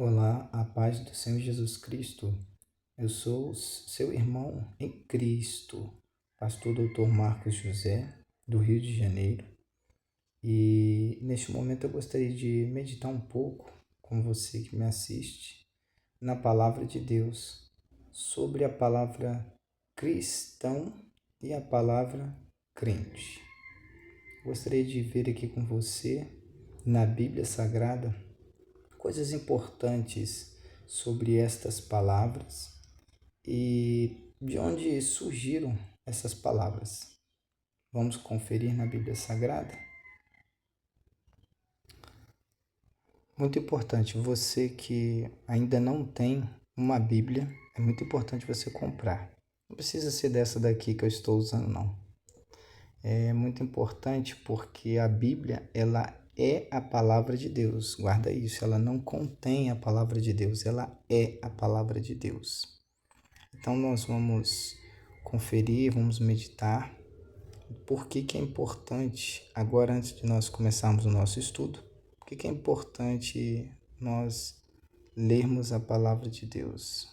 Olá, a paz do Senhor Jesus Cristo. Eu sou seu irmão em Cristo, pastor Dr. Marcos José, do Rio de Janeiro. E neste momento eu gostaria de meditar um pouco com você que me assiste na palavra de Deus, sobre a palavra cristão e a palavra crente. Gostaria de ver aqui com você, na Bíblia Sagrada, coisas importantes sobre estas palavras e de onde surgiram essas palavras. Vamos conferir na Bíblia Sagrada? Muito importante, você que ainda não tem uma Bíblia, é muito importante você comprar. Não precisa ser dessa daqui que eu estou usando, não. É muito importante porque a Bíblia, ela é a palavra de Deus. Guarda isso, ela não contém a palavra de Deus, ela é a palavra de Deus. Então nós vamos conferir, vamos meditar. Por que é importante, agora antes de nós começarmos o nosso estudo, por que é importante nós lermos a palavra de Deus?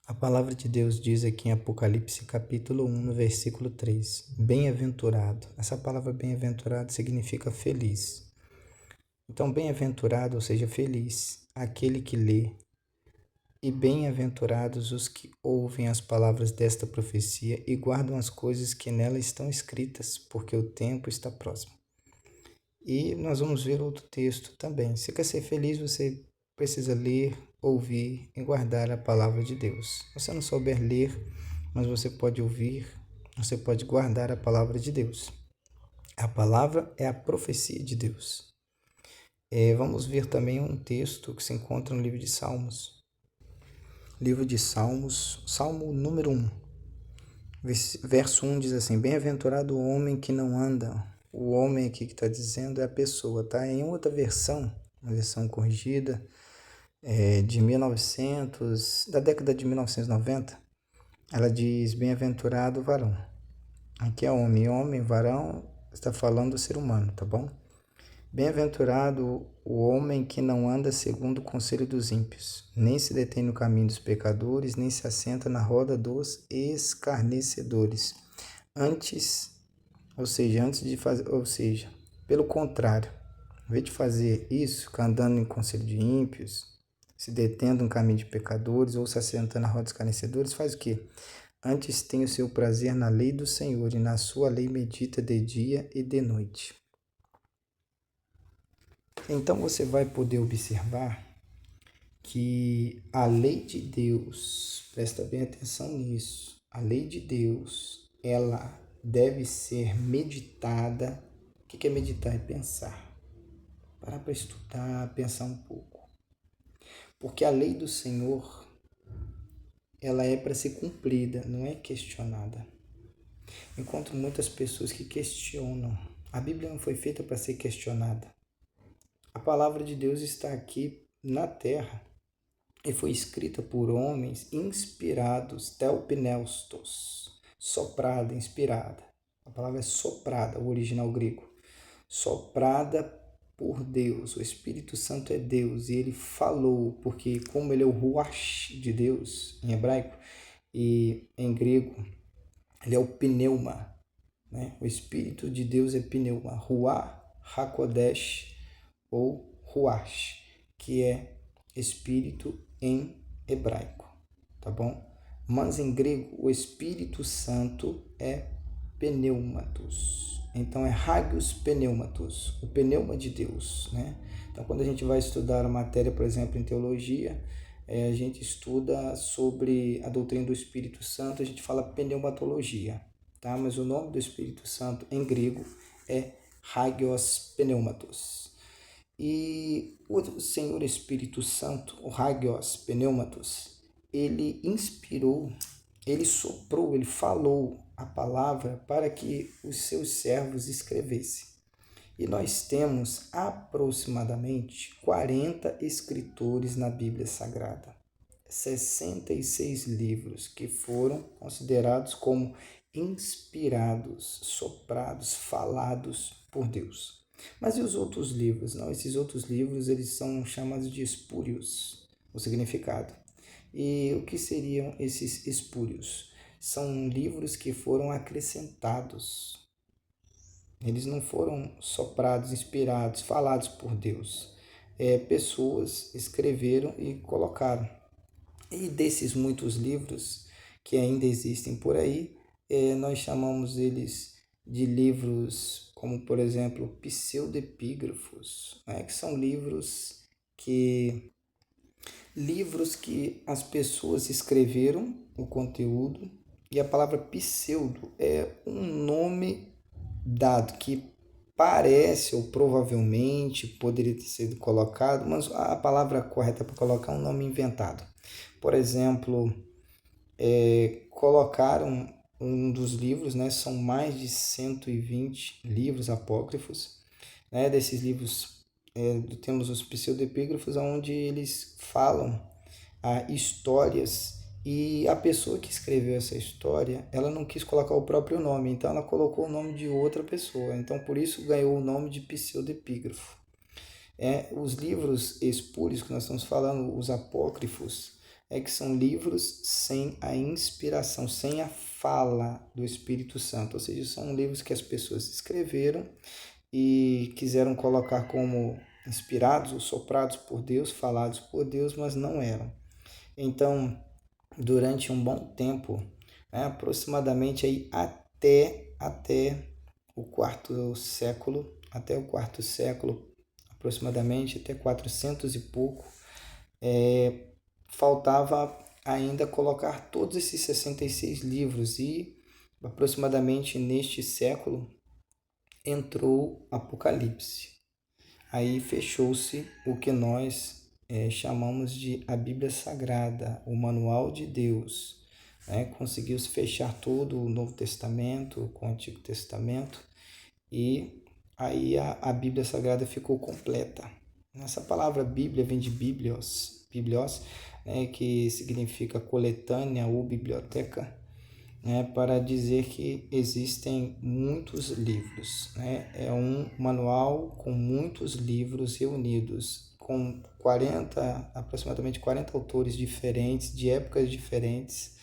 A palavra de Deus diz aqui em Apocalipse capítulo 1, no versículo 3, bem-aventurado. Essa palavra bem-aventurado significa feliz. Então, bem-aventurado, ou seja, feliz, aquele que lê. E bem-aventurados os que ouvem as palavras desta profecia e guardam as coisas que nela estão escritas, porque o tempo está próximo. E nós vamos ver outro texto também. Se quer ser feliz, você precisa ler, ouvir e guardar a palavra de Deus. Se você não souber ler, mas você pode ouvir, você pode guardar a palavra de Deus. A palavra é a profecia de Deus. Vamos ver também um texto que se encontra no livro de Salmos. Livro de Salmos, Salmo número 1. Verso 1 diz assim, bem-aventurado o homem que não anda. O homem aqui que está dizendo é a pessoa, tá? Em outra versão, uma versão corrigida, de 1900, da década de 1990, ela diz bem-aventurado o varão. Aqui é homem, varão, está falando do ser humano, tá bom? Bem-aventurado o homem que não anda segundo o conselho dos ímpios, nem se detém no caminho dos pecadores, nem se assenta na roda dos escarnecedores. Pelo contrário, ao invés de fazer isso, andando em conselho de ímpios, se detendo no caminho de pecadores ou se assentando na roda dos escarnecedores, faz o quê? Antes tem o seu prazer na lei do Senhor e na sua lei medita de dia e de noite. Então você vai poder observar que a lei de Deus, presta bem atenção nisso, a lei de Deus, ela deve ser meditada. O que é meditar? É pensar. Parar para estudar, pensar um pouco. Porque a lei do Senhor, ela é para ser cumprida, não é questionada. Encontro muitas pessoas que questionam. A Bíblia não foi feita para ser questionada. A palavra de Deus está aqui na terra e foi escrita por homens inspirados, telpneustos, soprada, inspirada. A palavra é soprada, o original grego. Soprada por Deus, o Espírito Santo é Deus e ele falou, porque como ele é o Ruach de Deus, em hebraico, e em grego, ele é o pneuma, né? O Espírito de Deus é pneuma, Ruach HaKodesh, ou Ruach, que é Espírito em hebraico, tá bom? Mas em grego, o Espírito Santo é pneumatos. Então é Hagios Pneumatos, o pneuma de Deus, né? Então quando a gente vai estudar a matéria, por exemplo, em teologia, a gente estuda sobre a doutrina do Espírito Santo, a gente fala pneumatologia, tá? Mas o nome do Espírito Santo em grego é Hagios Pneumatos. E o Senhor Espírito Santo, o Hagios Pneumatos, ele inspirou, ele soprou, ele falou a palavra para que os seus servos escrevessem. E nós temos aproximadamente 40 escritores na Bíblia Sagrada. 66 livros que foram considerados como inspirados, soprados, falados por Deus. Mas e os outros livros? Não, esses outros livros eles são chamados de espúrios, o significado. E o que seriam esses espúrios? São livros que foram acrescentados. Eles não foram soprados, inspirados, falados por Deus. Pessoas escreveram e colocaram. E desses muitos livros que ainda existem por aí, nós chamamos eles de livros como, por exemplo, pseudepígrafos, né? Que são livros que as pessoas escreveram o conteúdo, e a palavra pseudo é um nome dado que parece ou provavelmente poderia ter sido colocado, mas a palavra correta para colocar é um nome inventado. Por exemplo, colocaram um dos livros, né, são mais de 120 livros apócrifos, né, desses livros temos os pseudepígrafos, onde eles falam histórias, e a pessoa que escreveu essa história, ela não quis colocar o próprio nome, então ela colocou o nome de outra pessoa, então por isso ganhou o nome de pseudepígrafo. Os livros espúrios que nós estamos falando, os apócrifos, que são livros sem a inspiração, sem a fala do Espírito Santo, ou seja, são livros que as pessoas escreveram e quiseram colocar como inspirados ou soprados por Deus, falados por Deus, mas não eram. Então, durante um bom tempo, aproximadamente aí até o quarto século, aproximadamente até 400 e pouco, faltava ainda colocar todos esses 66 livros, e aproximadamente neste século entrou Apocalipse. Aí fechou-se o que nós chamamos de a Bíblia Sagrada, o Manual de Deus. Conseguiu-se fechar todo o Novo Testamento com o Antigo Testamento, e aí a Bíblia Sagrada ficou completa. Essa palavra Bíblia vem de biblios, que significa coletânea ou biblioteca, para dizer que existem muitos livros. É um manual com muitos livros reunidos, com aproximadamente 40 autores diferentes, de épocas diferentes,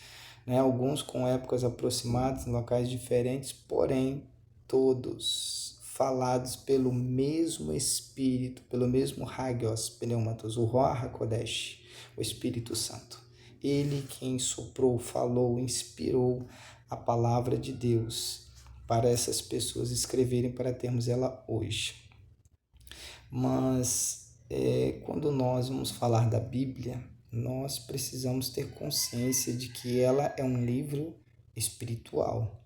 alguns com épocas aproximadas, em locais diferentes, porém todos falados pelo mesmo Espírito, pelo mesmo Hagios Pneumatos, o Ruach HaKodesh, o Espírito Santo. Ele quem soprou, falou, inspirou a palavra de Deus para essas pessoas escreverem, para termos ela hoje. Mas quando nós vamos falar da Bíblia, nós precisamos ter consciência de que ela é um livro espiritual.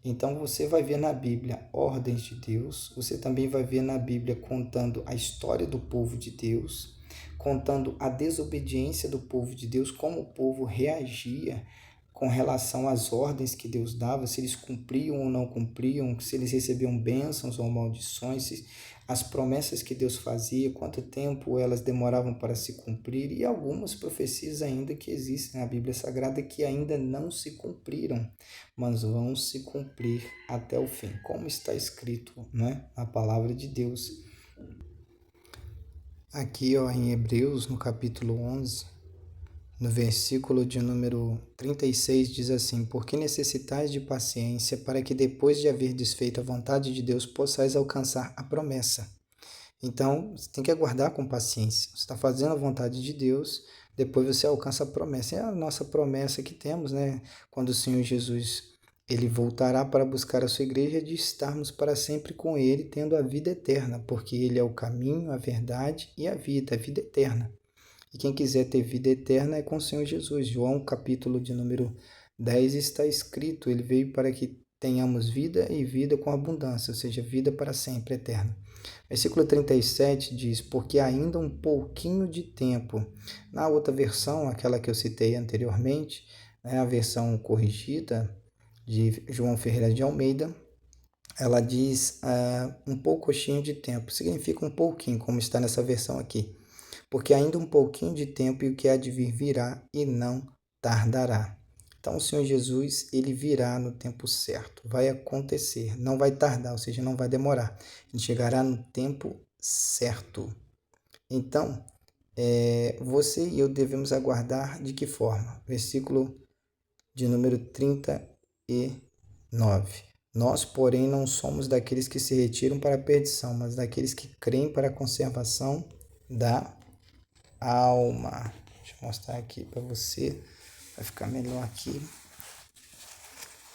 Então você vai ver na Bíblia ordens de Deus, você também vai ver na Bíblia contando a história do povo de Deus, contando a desobediência do povo de Deus, como o povo reagia com relação às ordens que Deus dava, se eles cumpriam ou não cumpriam, se eles recebiam bênçãos ou maldições, as promessas que Deus fazia, quanto tempo elas demoravam para se cumprir, e algumas profecias ainda que existem na Bíblia Sagrada que ainda não se cumpriram, mas vão se cumprir até o fim, como está escrito, na palavra de Deus. Aqui em Hebreus, no capítulo 11, no versículo de número 36, diz assim: porque necessitais de paciência, para que depois de haver desfeito a vontade de Deus, possais alcançar a promessa. Então, você tem que aguardar com paciência. Você está fazendo a vontade de Deus, depois você alcança a promessa. É a nossa promessa que temos, quando o Senhor Jesus ele voltará para buscar a sua igreja, de estarmos para sempre com ele, tendo a vida eterna, porque ele é o caminho, a verdade e a vida eterna. E quem quiser ter vida eterna é com o Senhor Jesus. João, capítulo de número 10, está escrito: ele veio para que tenhamos vida e vida com abundância, ou seja, vida para sempre, eterna. Versículo 37 diz: porque ainda um pouquinho de tempo. Na outra versão, aquela que eu citei anteriormente, a versão corrigida de João Ferreira de Almeida, ela diz um pouquinho de tempo, significa um pouquinho, como está nessa versão aqui. Porque ainda um pouquinho de tempo, e o que há de vir virá e não tardará. Então, o Senhor Jesus, ele virá no tempo certo, vai acontecer, não vai tardar, ou seja, não vai demorar. Ele chegará no tempo certo. Então, você e eu devemos aguardar de que forma? Versículo de número 39. Nós, porém, não somos daqueles que se retiram para a perdição, mas daqueles que creem para a conservação da alma. Deixa eu mostrar aqui para você, vai ficar melhor aqui.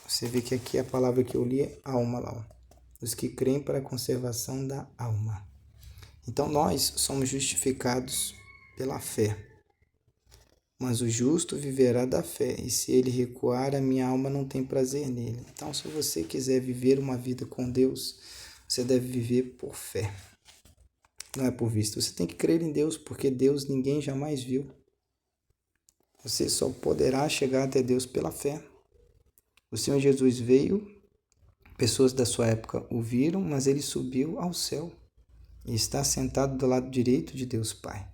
Você vê que aqui a palavra que eu li é alma lá, ó. Os que creem para a conservação da alma. Então nós somos justificados pela fé. Mas o justo viverá da fé, e se ele recuar, a minha alma não tem prazer nele. Então, se você quiser viver uma vida com Deus, você deve viver por fé. Não é por vista. Você tem que crer em Deus, porque Deus ninguém jamais viu. Você só poderá chegar até Deus pela fé. O Senhor Jesus veio, pessoas da sua época o viram, mas ele subiu ao céu e está sentado do lado direito de Deus Pai.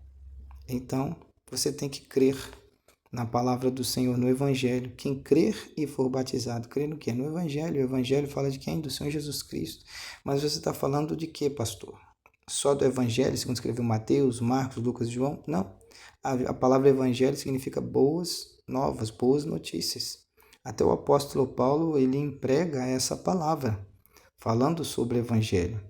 Então, você tem que crer na palavra do Senhor, no Evangelho. Quem crer e for batizado, crer no quê? No Evangelho. O Evangelho fala de quem? Do Senhor Jesus Cristo. Mas você está falando de quê, pastor? Só do Evangelho, segundo escreveu Mateus, Marcos, Lucas e João? Não. A palavra Evangelho significa boas novas, boas notícias. Até o apóstolo Paulo, ele emprega essa palavra, falando sobre o Evangelho.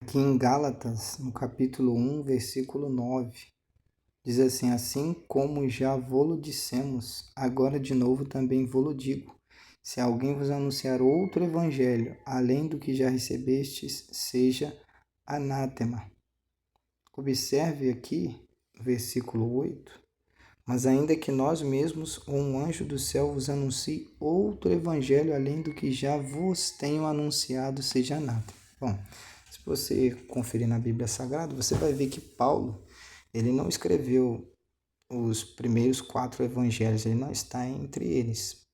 Aqui em Gálatas, no capítulo 1, versículo 9, diz assim: assim como já vô-lo dissemos, agora de novo também vô-lo digo. Se alguém vos anunciar outro evangelho, além do que já recebestes, seja anátema. Observe aqui, versículo 8. Mas ainda que nós mesmos ou um anjo do céu vos anuncie outro evangelho, além do que já vos tenho anunciado, seja anátema. Bom, se você conferir na Bíblia Sagrada, você vai ver que Paulo, ele não escreveu os primeiros 4 evangelhos, ele não está entre eles.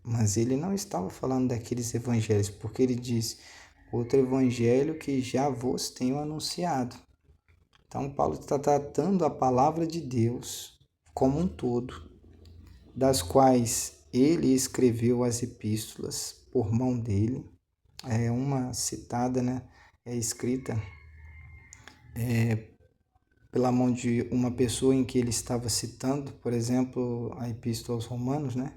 Mas ele não estava falando daqueles evangelhos, porque ele diz, outro evangelho que já vos tenho anunciado. Então, Paulo está tratando a palavra de Deus como um todo, das quais ele escreveu as epístolas por mão dele. É uma citada, né? É escrita pela mão de uma pessoa em que ele estava citando, por exemplo, a Epístola aos Romanos, né?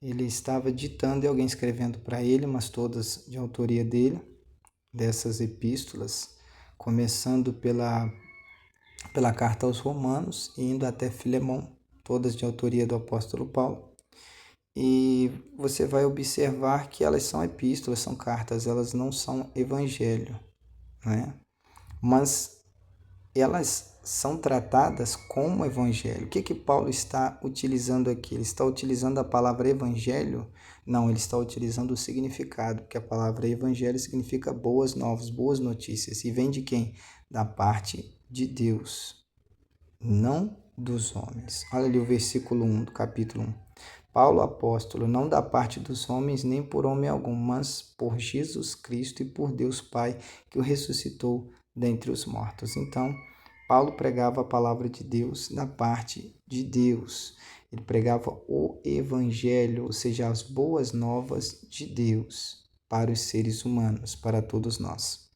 Ele estava ditando e alguém escrevendo para ele, mas todas de autoria dele, dessas epístolas, começando pela carta aos Romanos e indo até Filemão, todas de autoria do apóstolo Paulo. E você vai observar que elas são epístolas, são cartas, elas não são evangelho, né? Mas elas são tratadas como evangelho. O que Paulo está utilizando aqui? Ele está utilizando a palavra evangelho? Não, ele está utilizando o significado, porque a palavra evangelho significa boas novas, boas notícias. E vem de quem? Da parte de Deus, não dos homens. Olha ali o versículo 1 do capítulo 1. Paulo, apóstolo, não da parte dos homens, nem por homem algum, mas por Jesus Cristo e por Deus Pai, que o ressuscitou dentre os mortos. Então, Paulo pregava a palavra de Deus da parte de Deus. Ele pregava o Evangelho, ou seja, as boas novas de Deus para os seres humanos, para todos nós.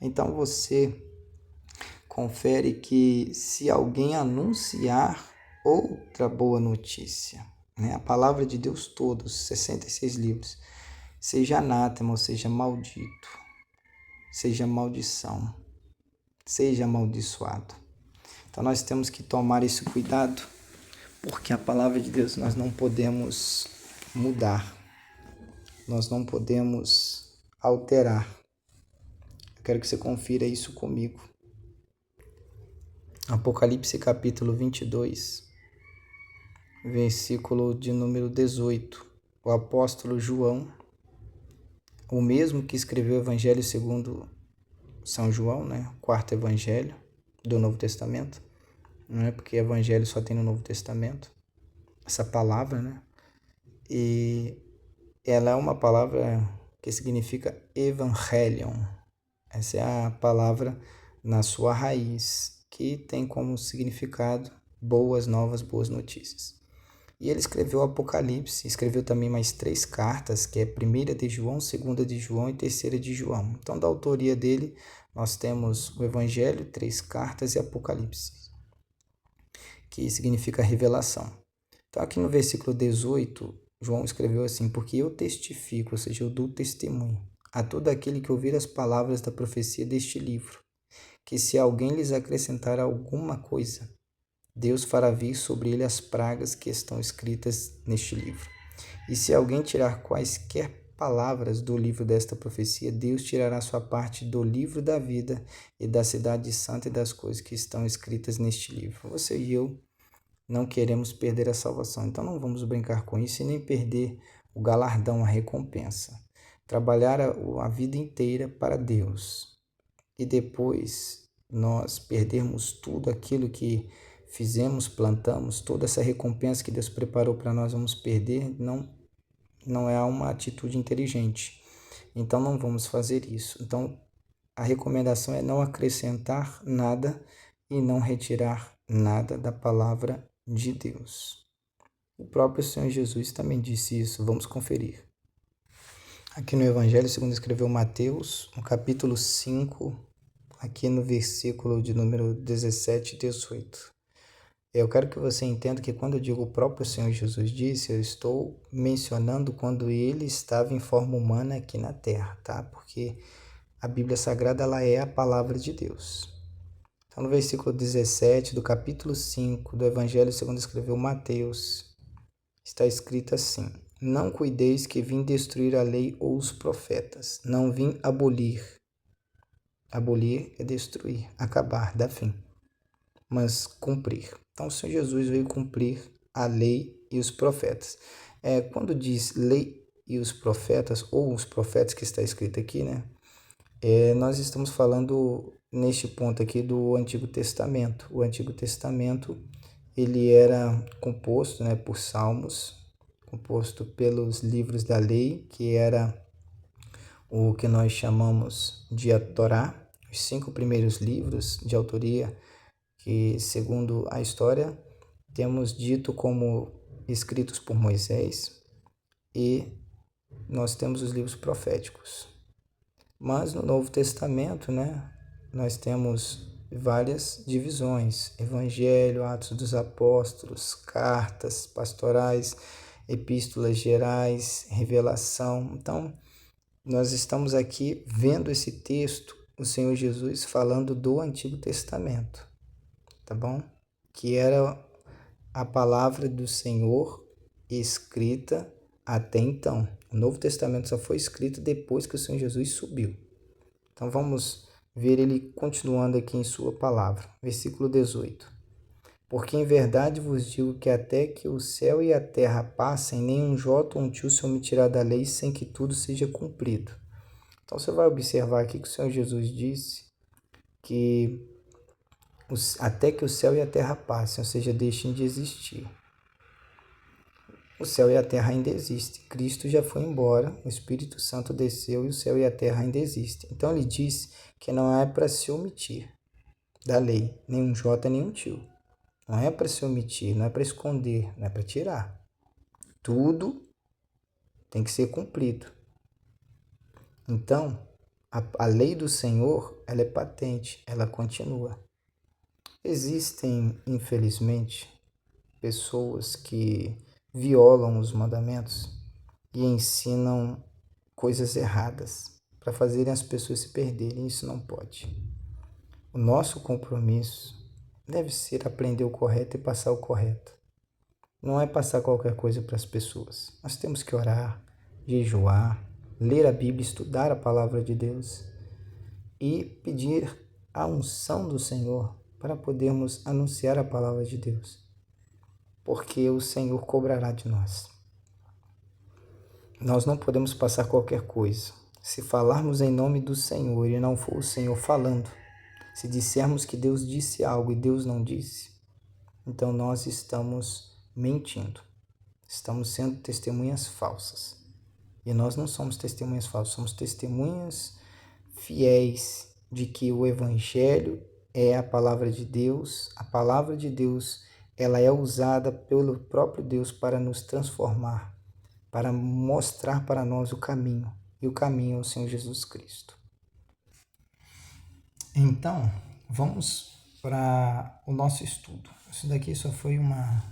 Então, você confere que se alguém anunciar outra boa notícia, né? A palavra de Deus toda, os 66 livros, seja anátema, ou seja, maldito, seja maldição, seja amaldiçoado. Então nós temos que tomar esse cuidado, porque a palavra de Deus nós não podemos mudar, nós não podemos alterar. Eu quero que você confira isso comigo. Apocalipse capítulo 22, versículo de número 18. O apóstolo João, o mesmo que escreveu o Evangelho segundo São João, né? O 4º Evangelho do Novo Testamento, não é porque Evangelho só tem no Novo Testamento, essa palavra, né? E ela é uma palavra que significa Evangelion. Essa é a palavra na sua raiz, que tem como significado boas novas, boas notícias. E ele escreveu o Apocalipse, escreveu também mais 3 cartas, que é a primeira de João, segunda de João e terceira de João. Então, da autoria dele, nós temos o Evangelho, 3 cartas e Apocalipse, que significa revelação. Então, aqui no versículo 18, João escreveu assim: porque eu testifico, ou seja, eu dou testemunho a todo aquele que ouvir as palavras da profecia deste livro, que se alguém lhes acrescentar alguma coisa, Deus fará vir sobre ele as pragas que estão escritas neste livro. E se alguém tirar quaisquer palavras do livro desta profecia, Deus tirará sua parte do livro da vida e da cidade santa e das coisas que estão escritas neste livro. Você e eu não queremos perder a salvação, então não vamos brincar com isso e nem perder o galardão, a recompensa. Trabalhar a vida inteira para Deus e depois nós perdermos tudo aquilo que fizemos, plantamos, toda essa recompensa que Deus preparou para nós, vamos perder, não é uma atitude inteligente. Então não vamos fazer isso. Então a recomendação é não acrescentar nada e não retirar nada da palavra de Deus. O próprio Senhor Jesus também disse isso. Vamos conferir. Aqui no Evangelho, segundo escreveu Mateus, no capítulo 5, aqui no versículo de número 17 e 18. Eu quero que você entenda que quando eu digo o próprio Senhor Jesus disse, eu estou mencionando quando ele estava em forma humana aqui na terra, tá? Porque a Bíblia Sagrada, ela é a palavra de Deus. Então, no versículo 17 do capítulo 5 do Evangelho segundo escreveu Mateus, está escrito assim: não cuideis que vim destruir a lei ou os profetas, não vim abolir. Abolir é destruir, acabar, dar fim, mas cumprir. Então, o Senhor Jesus veio cumprir a lei e os profetas. Quando diz lei e os profetas, ou os profetas que está escrito aqui, né? Nós estamos falando neste ponto aqui do Antigo Testamento. O Antigo Testamento, ele era composto, né, por salmos, composto pelos livros da lei, que era o que nós chamamos de a Torá, os 5 primeiros livros de autoria que, segundo a história, temos dito como escritos por Moisés, e nós temos os livros proféticos. Mas no Novo Testamento, né, nós temos várias divisões: Evangelho, Atos dos Apóstolos, cartas pastorais, epístolas gerais, revelação. Então, nós estamos aqui vendo esse texto, o Senhor Jesus falando do Antigo Testamento, tá bom? Que era a palavra do Senhor escrita até então. O Novo Testamento só foi escrito depois que o Senhor Jesus subiu. Então vamos ver ele continuando aqui em sua palavra. Versículo 18. Porque em verdade vos digo que até que o céu e a terra passem, nem um jota ou um tio se omitirá da lei sem que tudo seja cumprido. Então você vai observar aqui que o Senhor Jesus disse que até que o céu e a terra passem, ou seja, deixem de existir. O céu e a terra ainda existem. Cristo já foi embora, o Espírito Santo desceu e o céu e a terra ainda existem. Então ele diz que não é para se omitir da lei, nenhum jota, nenhum tio. Não é para se omitir, não é para esconder, não é para tirar. Tudo tem que ser cumprido. Então, a lei do Senhor, ela é patente, ela continua. Existem, infelizmente, pessoas que violam os mandamentos e ensinam coisas erradas para fazerem as pessoas se perderem. Isso não pode. O nosso compromisso deve ser aprender o correto e passar o correto. Não é passar qualquer coisa para as pessoas. Nós temos que orar, jejuar, ler a Bíblia, estudar a palavra de Deus e pedir a unção do Senhor para podermos anunciar a palavra de Deus, porque o Senhor cobrará de nós. Nós não podemos passar qualquer coisa. Se falarmos em nome do Senhor e não for o Senhor falando, se dissermos que Deus disse algo e Deus não disse, então nós estamos mentindo. Estamos sendo testemunhas falsas. E nós não somos testemunhas falsas, somos testemunhas fiéis de que o Evangelho é a palavra de Deus ela é usada pelo próprio Deus para nos transformar, para mostrar para nós o caminho, e o caminho é o Senhor Jesus Cristo. Então, vamos para o nosso estudo. Isso daqui só foi uma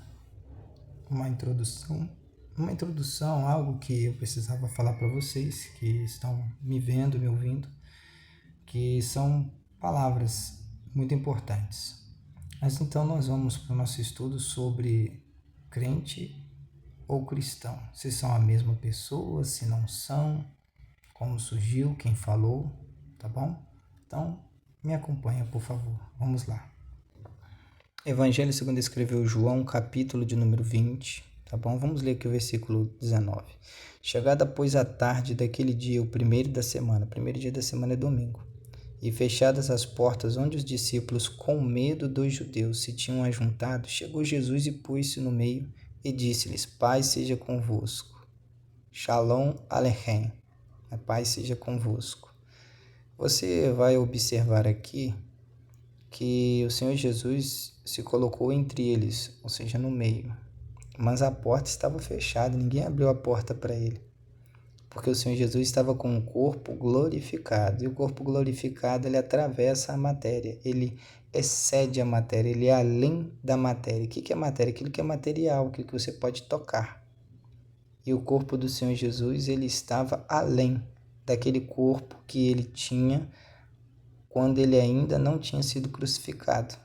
introdução, algo que eu precisava falar para vocês que estão me vendo, me ouvindo, que são palavras muito importantes. Mas então nós vamos para o nosso estudo sobre crente ou cristão. Se são a mesma pessoa, se não são, como surgiu, quem falou, tá bom? Então, me acompanha, por favor. Vamos lá. Evangelho segundo escreveu João, capítulo de número 20, tá bom? Vamos ler aqui o versículo 19. Chegada, pois, a tarde daquele dia, o primeiro da semana, o primeiro dia da semana é domingo, e fechadas as portas onde os discípulos, com medo dos judeus, se tinham ajuntado, chegou Jesus e pôs-se no meio e disse-lhes: Paz seja convosco. Shalom Aleichem. A paz seja convosco. Você vai observar aqui que o Senhor Jesus se colocou entre eles, ou seja, no meio. Mas a porta estava fechada, ninguém abriu a porta para ele. Porque o Senhor Jesus estava com o corpo glorificado. E o corpo glorificado, ele atravessa a matéria, ele excede a matéria, ele é além da matéria. O que é matéria? Aquilo que é material, aquilo que você pode tocar. E o corpo do Senhor Jesus, ele estava além daquele corpo que ele tinha quando ele ainda não tinha sido crucificado.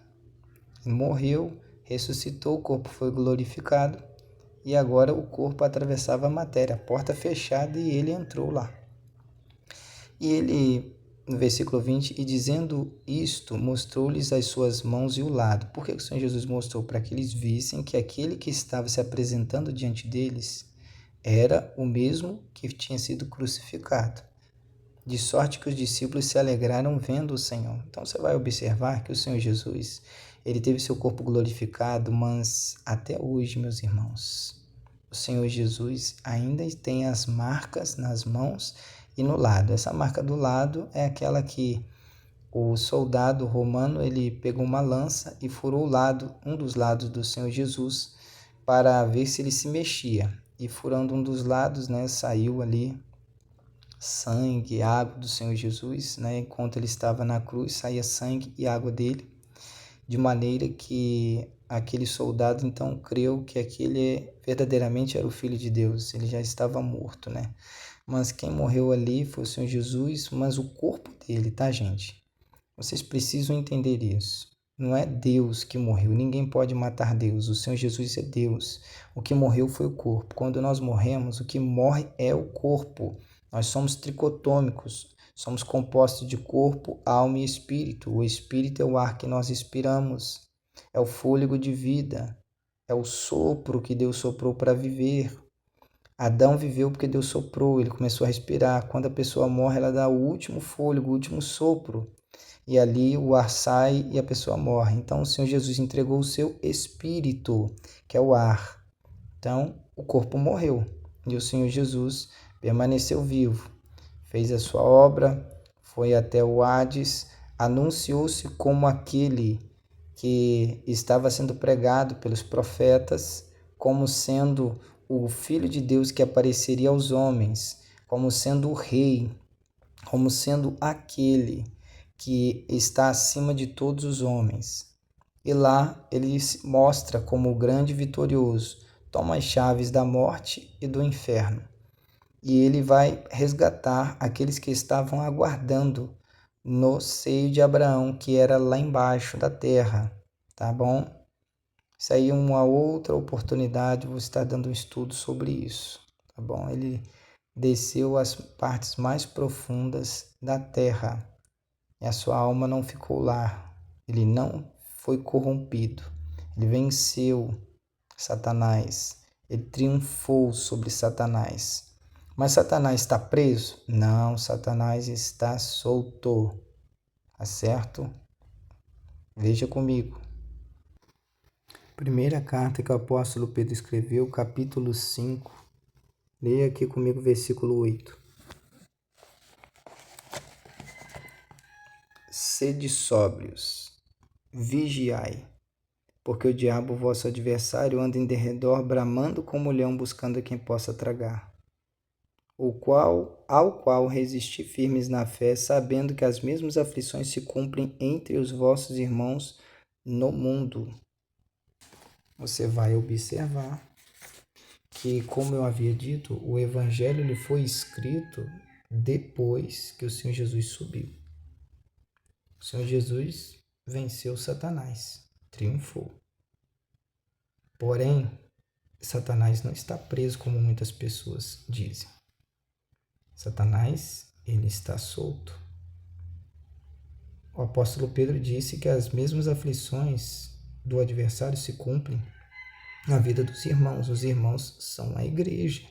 Ele morreu, ressuscitou, o corpo foi glorificado e agora o corpo atravessava a matéria, a porta fechada, e ele entrou lá. E ele, no versículo 20, e dizendo isto, mostrou-lhes as suas mãos e o lado. Por que o Senhor Jesus mostrou? Para que eles vissem que aquele que estava se apresentando diante deles era o mesmo que tinha sido crucificado. De sorte que os discípulos se alegraram vendo o Senhor. Então você vai observar que o Senhor Jesus, ele teve seu corpo glorificado, mas até hoje, meus irmãos, o Senhor Jesus ainda tem as marcas nas mãos e no lado. Essa marca do lado é aquela que o soldado romano, ele pegou uma lança e furou o lado, um dos lados do Senhor Jesus, para ver se ele se mexia. E furando um dos lados, né, saiu ali sangue, água do Senhor Jesus, né? Enquanto ele estava na cruz, saía sangue e água dele, de maneira que aquele soldado então creu que aquele verdadeiramente era o Filho de Deus. Ele já estava morto, né? Mas quem morreu ali foi o Senhor Jesus, mas o corpo dele, tá, gente? Vocês precisam entender isso. Não é Deus que morreu, ninguém pode matar Deus, o Senhor Jesus é Deus. O que morreu foi o corpo. Quando nós morremos, o que morre é o corpo. Nós somos tricotômicos, somos compostos de corpo, alma e espírito. O espírito é o ar que nós respiramos, é o fôlego de vida, é o sopro que Deus soprou para viver. Adão viveu porque Deus soprou, ele começou a respirar. Quando a pessoa morre, ela dá o último fôlego, o último sopro. E ali o ar sai e a pessoa morre. Então o Senhor Jesus entregou o seu espírito, que é o ar. Então o corpo morreu e o Senhor Jesus permaneceu vivo. Fez a sua obra, foi até o Hades, anunciou-se como aquele que estava sendo pregado pelos profetas, como sendo o Filho de Deus que apareceria aos homens, como sendo o Rei, como sendo aquele que está acima de todos os homens. E lá ele se mostra como o grande vitorioso, toma as chaves da morte e do inferno. E ele vai resgatar aqueles que estavam aguardando no seio de Abraão, que era lá embaixo da terra, tá bom? Isso aí é uma outra oportunidade, vou estar dando um estudo sobre isso, tá bom? Ele desceu às partes mais profundas da terra e a sua alma não ficou lá. Ele não foi corrompido. Ele venceu Satanás. Ele triunfou sobre Satanás. Mas Satanás está preso? Não, Satanás está solto. Tá certo? Veja comigo. Primeira carta que o apóstolo Pedro escreveu, capítulo 5. Leia aqui comigo o versículo 8. Sede sóbrios, vigiai, Porque o diabo, vosso adversário, anda em derredor, bramando como leão, buscando a quem possa tragar. Ao qual resisti firmes na fé, sabendo que as mesmas aflições se cumprem entre os vossos irmãos no mundo. Você vai observar que, como eu havia dito, o evangelho ele foi escrito depois que o Senhor Jesus subiu. O Senhor Jesus venceu Satanás, triunfou. Porém, Satanás não está preso como muitas pessoas dizem. Satanás, ele está solto. O apóstolo Pedro disse que as mesmas aflições do adversário se cumprem na vida dos irmãos. Os irmãos são a igreja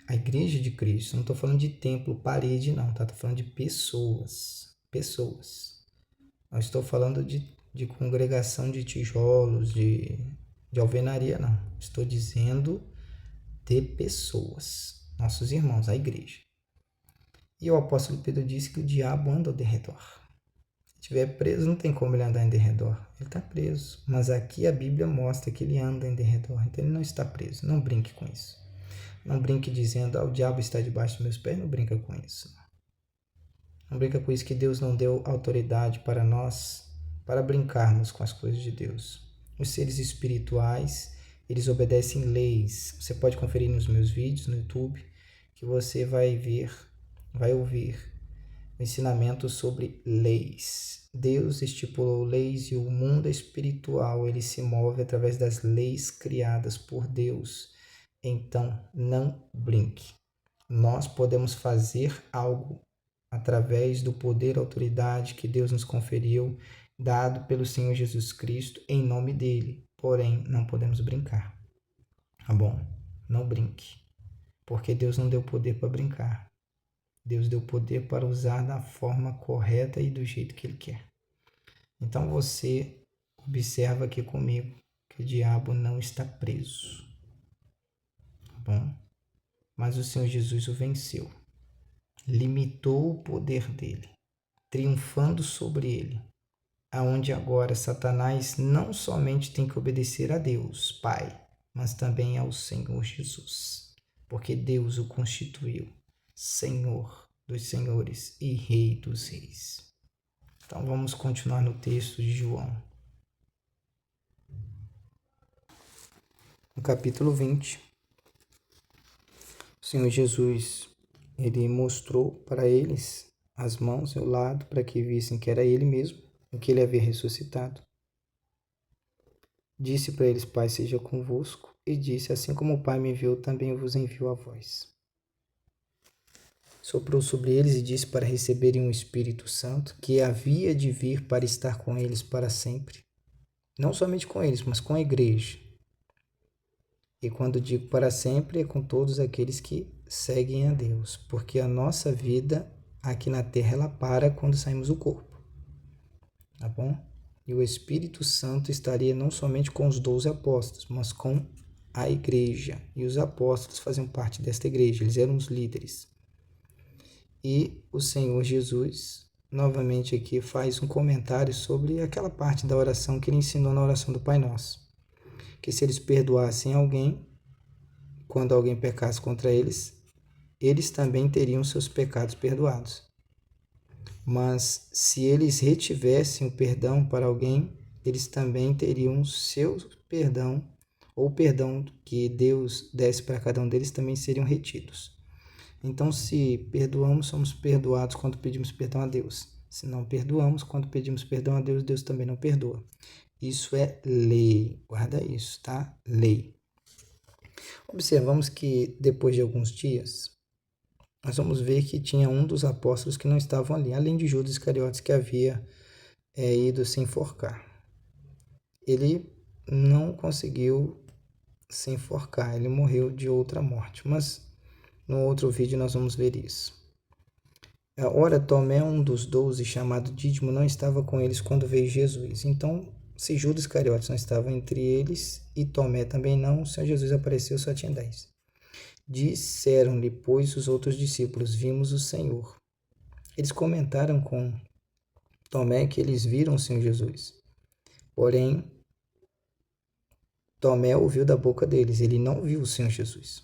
de Cristo. Não estou falando de templo, parede, não, tá? Estou falando de pessoas. Não estou falando de congregação de tijolos, de alvenaria, não. Estou dizendo de pessoas, nossos irmãos, a igreja. E o apóstolo Pedro disse que o diabo anda ao derredor. Se estiver preso, não tem como ele andar em derredor. Ele está preso. Mas aqui a Bíblia mostra que ele anda em derredor. Então ele não está preso. Não brinque com isso. Não brinque dizendo, o diabo está debaixo dos meus pés. Não brinca com isso. Não brinca com isso, que Deus não deu autoridade para nós, para brincarmos com as coisas de Deus. Os seres espirituais, eles obedecem leis. Você pode conferir nos meus vídeos no YouTube, que você vai ouvir o ensinamento sobre leis. Deus estipulou leis e o mundo espiritual, ele se move através das leis criadas por Deus. Então, não brinque. Nós podemos fazer algo através do poder e autoridade que Deus nos conferiu, dado pelo Senhor Jesus Cristo, em nome dele. Porém, não podemos brincar. Tá bom? Não brinque. Porque Deus não deu poder para brincar. Deus deu poder para usar da forma correta e do jeito que ele quer. Então você observa aqui comigo que o diabo não está preso. Tá bom? Mas o Senhor Jesus o venceu. Limitou o poder dele, triunfando sobre ele, aonde agora Satanás não somente tem que obedecer a Deus, Pai, mas também ao Senhor Jesus, porque Deus o constituiu Senhor dos senhores e Rei dos reis. Então vamos continuar no texto de João. No capítulo 20, o Senhor Jesus ele mostrou para eles as mãos e o lado, para que vissem que era ele mesmo, o que ele havia ressuscitado. Disse para eles, Pai seja convosco, e disse, assim como o Pai me enviou, também eu vos envio a vós. Soprou sobre eles e disse para receberem o Espírito Santo, que havia de vir para estar com eles para sempre. Não somente com eles, mas com a igreja. E quando digo para sempre, é com todos aqueles que seguem a Deus, porque a nossa vida aqui na terra ela para quando saímos do corpo, tá bom? E o Espírito Santo estaria não somente com os 12 apóstolos, mas com a igreja. E os apóstolos faziam parte desta igreja, eles eram os líderes. E o Senhor Jesus, novamente aqui, faz um comentário sobre aquela parte da oração que ele ensinou na oração do Pai Nosso. Que se eles perdoassem alguém, quando alguém pecasse contra eles, eles também teriam seus pecados perdoados. Mas se eles retivessem o perdão para alguém, eles também teriam seu perdão, ou o perdão que Deus desse para cada um deles também seriam retidos. Então, se perdoamos, somos perdoados quando pedimos perdão a Deus. Se não perdoamos, quando pedimos perdão a Deus, Deus também não perdoa. Isso é lei. Guarda isso, tá? Lei. Observamos que depois de alguns dias, nós vamos ver que tinha um dos apóstolos que não estavam ali, além de Judas Iscariotes, que havia ido se enforcar. Ele não conseguiu se enforcar, ele morreu de outra morte, mas no outro vídeo nós vamos ver isso. Ora, Tomé, um dos 12, chamado Dídimo, não estava com eles quando veio Jesus. Então, se Judas Iscariotes não estava entre eles e Tomé também não, o Senhor Jesus apareceu, só tinha 10. Disseram-lhe, pois, os outros discípulos, vimos o Senhor. Eles comentaram com Tomé que eles viram o Senhor Jesus. Porém, Tomé ouviu da boca deles, ele não viu o Senhor Jesus.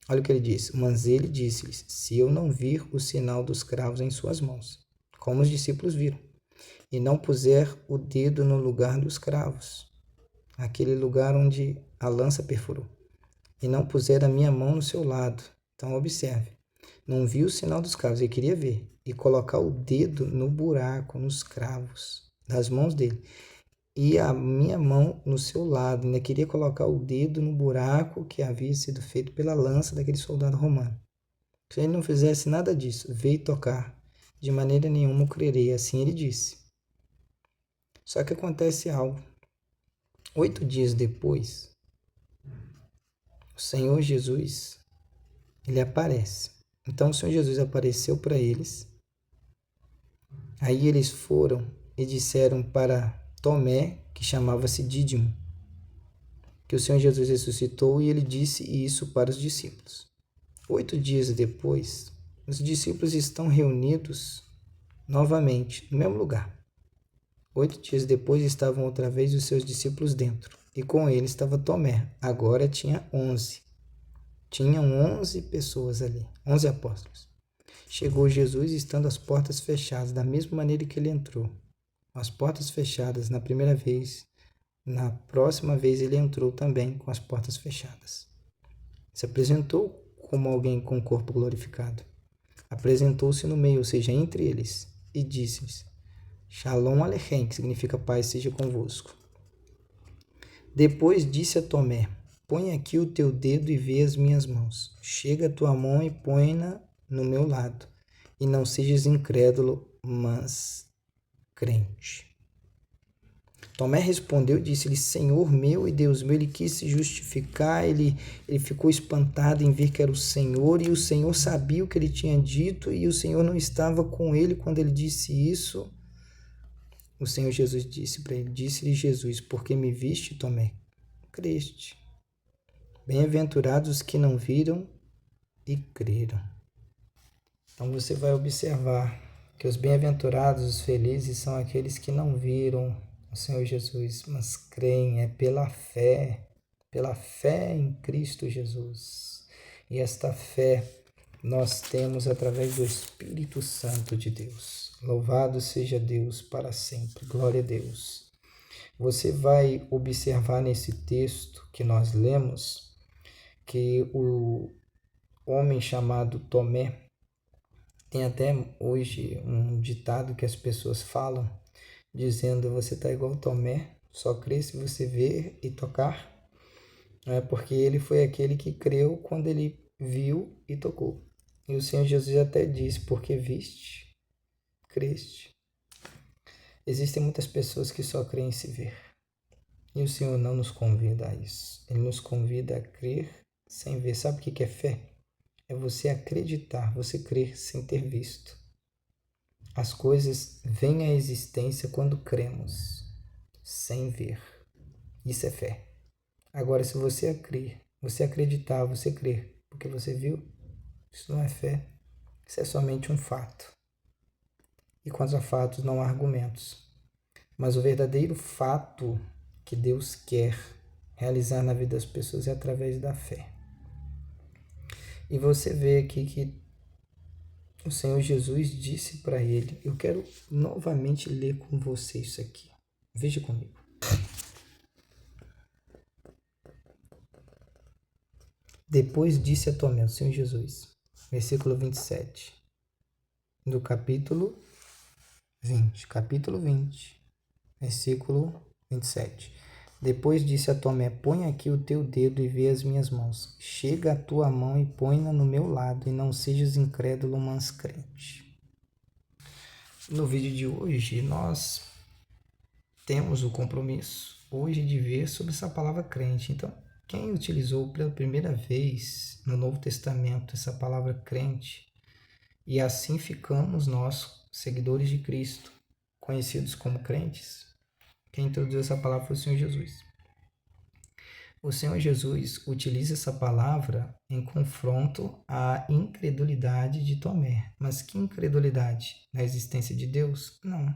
Olha o que ele disse, mas ele disse-lhes, se eu não vir o sinal dos cravos em suas mãos, como os discípulos viram, e não puser o dedo no lugar dos cravos, aquele lugar onde a lança perfurou, e não puser a minha mão no seu lado. Então observe, não viu o sinal dos cravos, ele queria ver, e colocar o dedo no buraco, nos cravos das mãos dele, e a minha mão no seu lado, ainda queria colocar o dedo no buraco que havia sido feito pela lança daquele soldado romano. Se ele não fizesse nada disso, veio tocar, de maneira nenhuma eu crerei, assim ele disse. Só que acontece algo. 8 dias depois, o Senhor Jesus, ele aparece. Então o Senhor Jesus apareceu para eles. Aí eles foram e disseram para Tomé, que chamava-se Dídimo, que o Senhor Jesus ressuscitou, e ele disse isso para os discípulos. 8 dias depois, os discípulos estão reunidos novamente no mesmo lugar. 8 dias depois estavam outra vez os seus discípulos dentro, e com ele estava Tomé. Agora tinha 11. Tinham 11 pessoas ali, 11 apóstolos. Chegou Jesus estando as portas fechadas, da mesma maneira que ele entrou. As portas fechadas na primeira vez, na próxima vez ele entrou também com as portas fechadas. Se apresentou como alguém com o corpo glorificado. Apresentou-se no meio, ou seja, entre eles, e disse-lhes, Shalom Aleichem, que significa paz seja convosco. Depois disse a Tomé, põe aqui o teu dedo e vê as minhas mãos. Chega a tua mão e põe-na no meu lado. E não sejas incrédulo, mas crente. Tomé respondeu e disse-lhe, Senhor meu e Deus meu. Ele quis se justificar, ele ficou espantado em ver que era o Senhor, e o Senhor sabia o que ele tinha dito, e o Senhor não estava com ele quando ele disse isso. O Senhor Jesus disse para ele, disse-lhe Jesus, porque me viste, Tomé, creste. Bem-aventurados os que não viram e creram. Então você vai observar que os bem-aventurados, os felizes, são aqueles que não viram o Senhor Jesus, mas creem, é pela fé em Cristo Jesus. E esta fé nós temos através do Espírito Santo de Deus. Louvado seja Deus para sempre. Glória a Deus. Você vai observar nesse texto que nós lemos que o homem chamado Tomé, tem até hoje um ditado que as pessoas falam, dizendo, você está igual Tomé, só crê se você ver e tocar, porque ele foi aquele que creu quando ele viu e tocou. E o Senhor Jesus até disse, porque viste, creste. Existem muitas pessoas que só creem se ver. E o Senhor não nos convida a isso. Ele nos convida a crer sem ver. Sabe o que é fé? É você acreditar, você crer sem ter visto. As coisas vêm à existência quando cremos, sem ver. Isso é fé. Agora, se você crer, você acreditar, você crer, porque você viu, isso não é fé. Isso é somente um fato. E quanto a fatos, não há argumentos. Mas o verdadeiro fato que Deus quer realizar na vida das pessoas é através da fé. E você vê aqui que o Senhor Jesus disse para ele, eu quero novamente ler com você isso aqui. Veja comigo. Depois disse a Tomé, o Senhor Jesus, versículo 27, do capítulo 20, versículo 27. Depois disse a Tomé, põe aqui o teu dedo e vê as minhas mãos. Chega a tua mão e põe-na no meu lado, e não sejas incrédulo, mas crente. No vídeo de hoje, nós temos o compromisso hoje de ver sobre essa palavra crente. Então, quem utilizou pela primeira vez no Novo Testamento essa palavra crente, e assim ficamos nós, seguidores de Cristo, conhecidos como crentes, quem introduziu essa palavra foi o Senhor Jesus. O Senhor Jesus utiliza essa palavra em confronto à incredulidade de Tomé. Mas que incredulidade? Na existência de Deus? Não.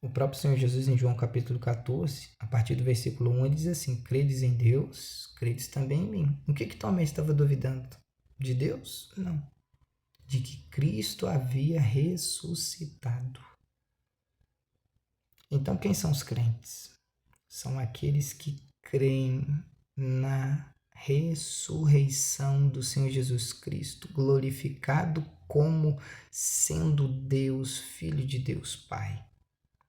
O próprio Senhor Jesus, em João capítulo 14, a partir do versículo 1, ele diz assim: credes em Deus, credes também em mim. O que Tomé estava duvidando? De Deus? Não. De que Cristo havia ressuscitado. Então, quem são os crentes? São aqueles que creem na ressurreição do Senhor Jesus Cristo, glorificado como sendo Deus, Filho de Deus Pai.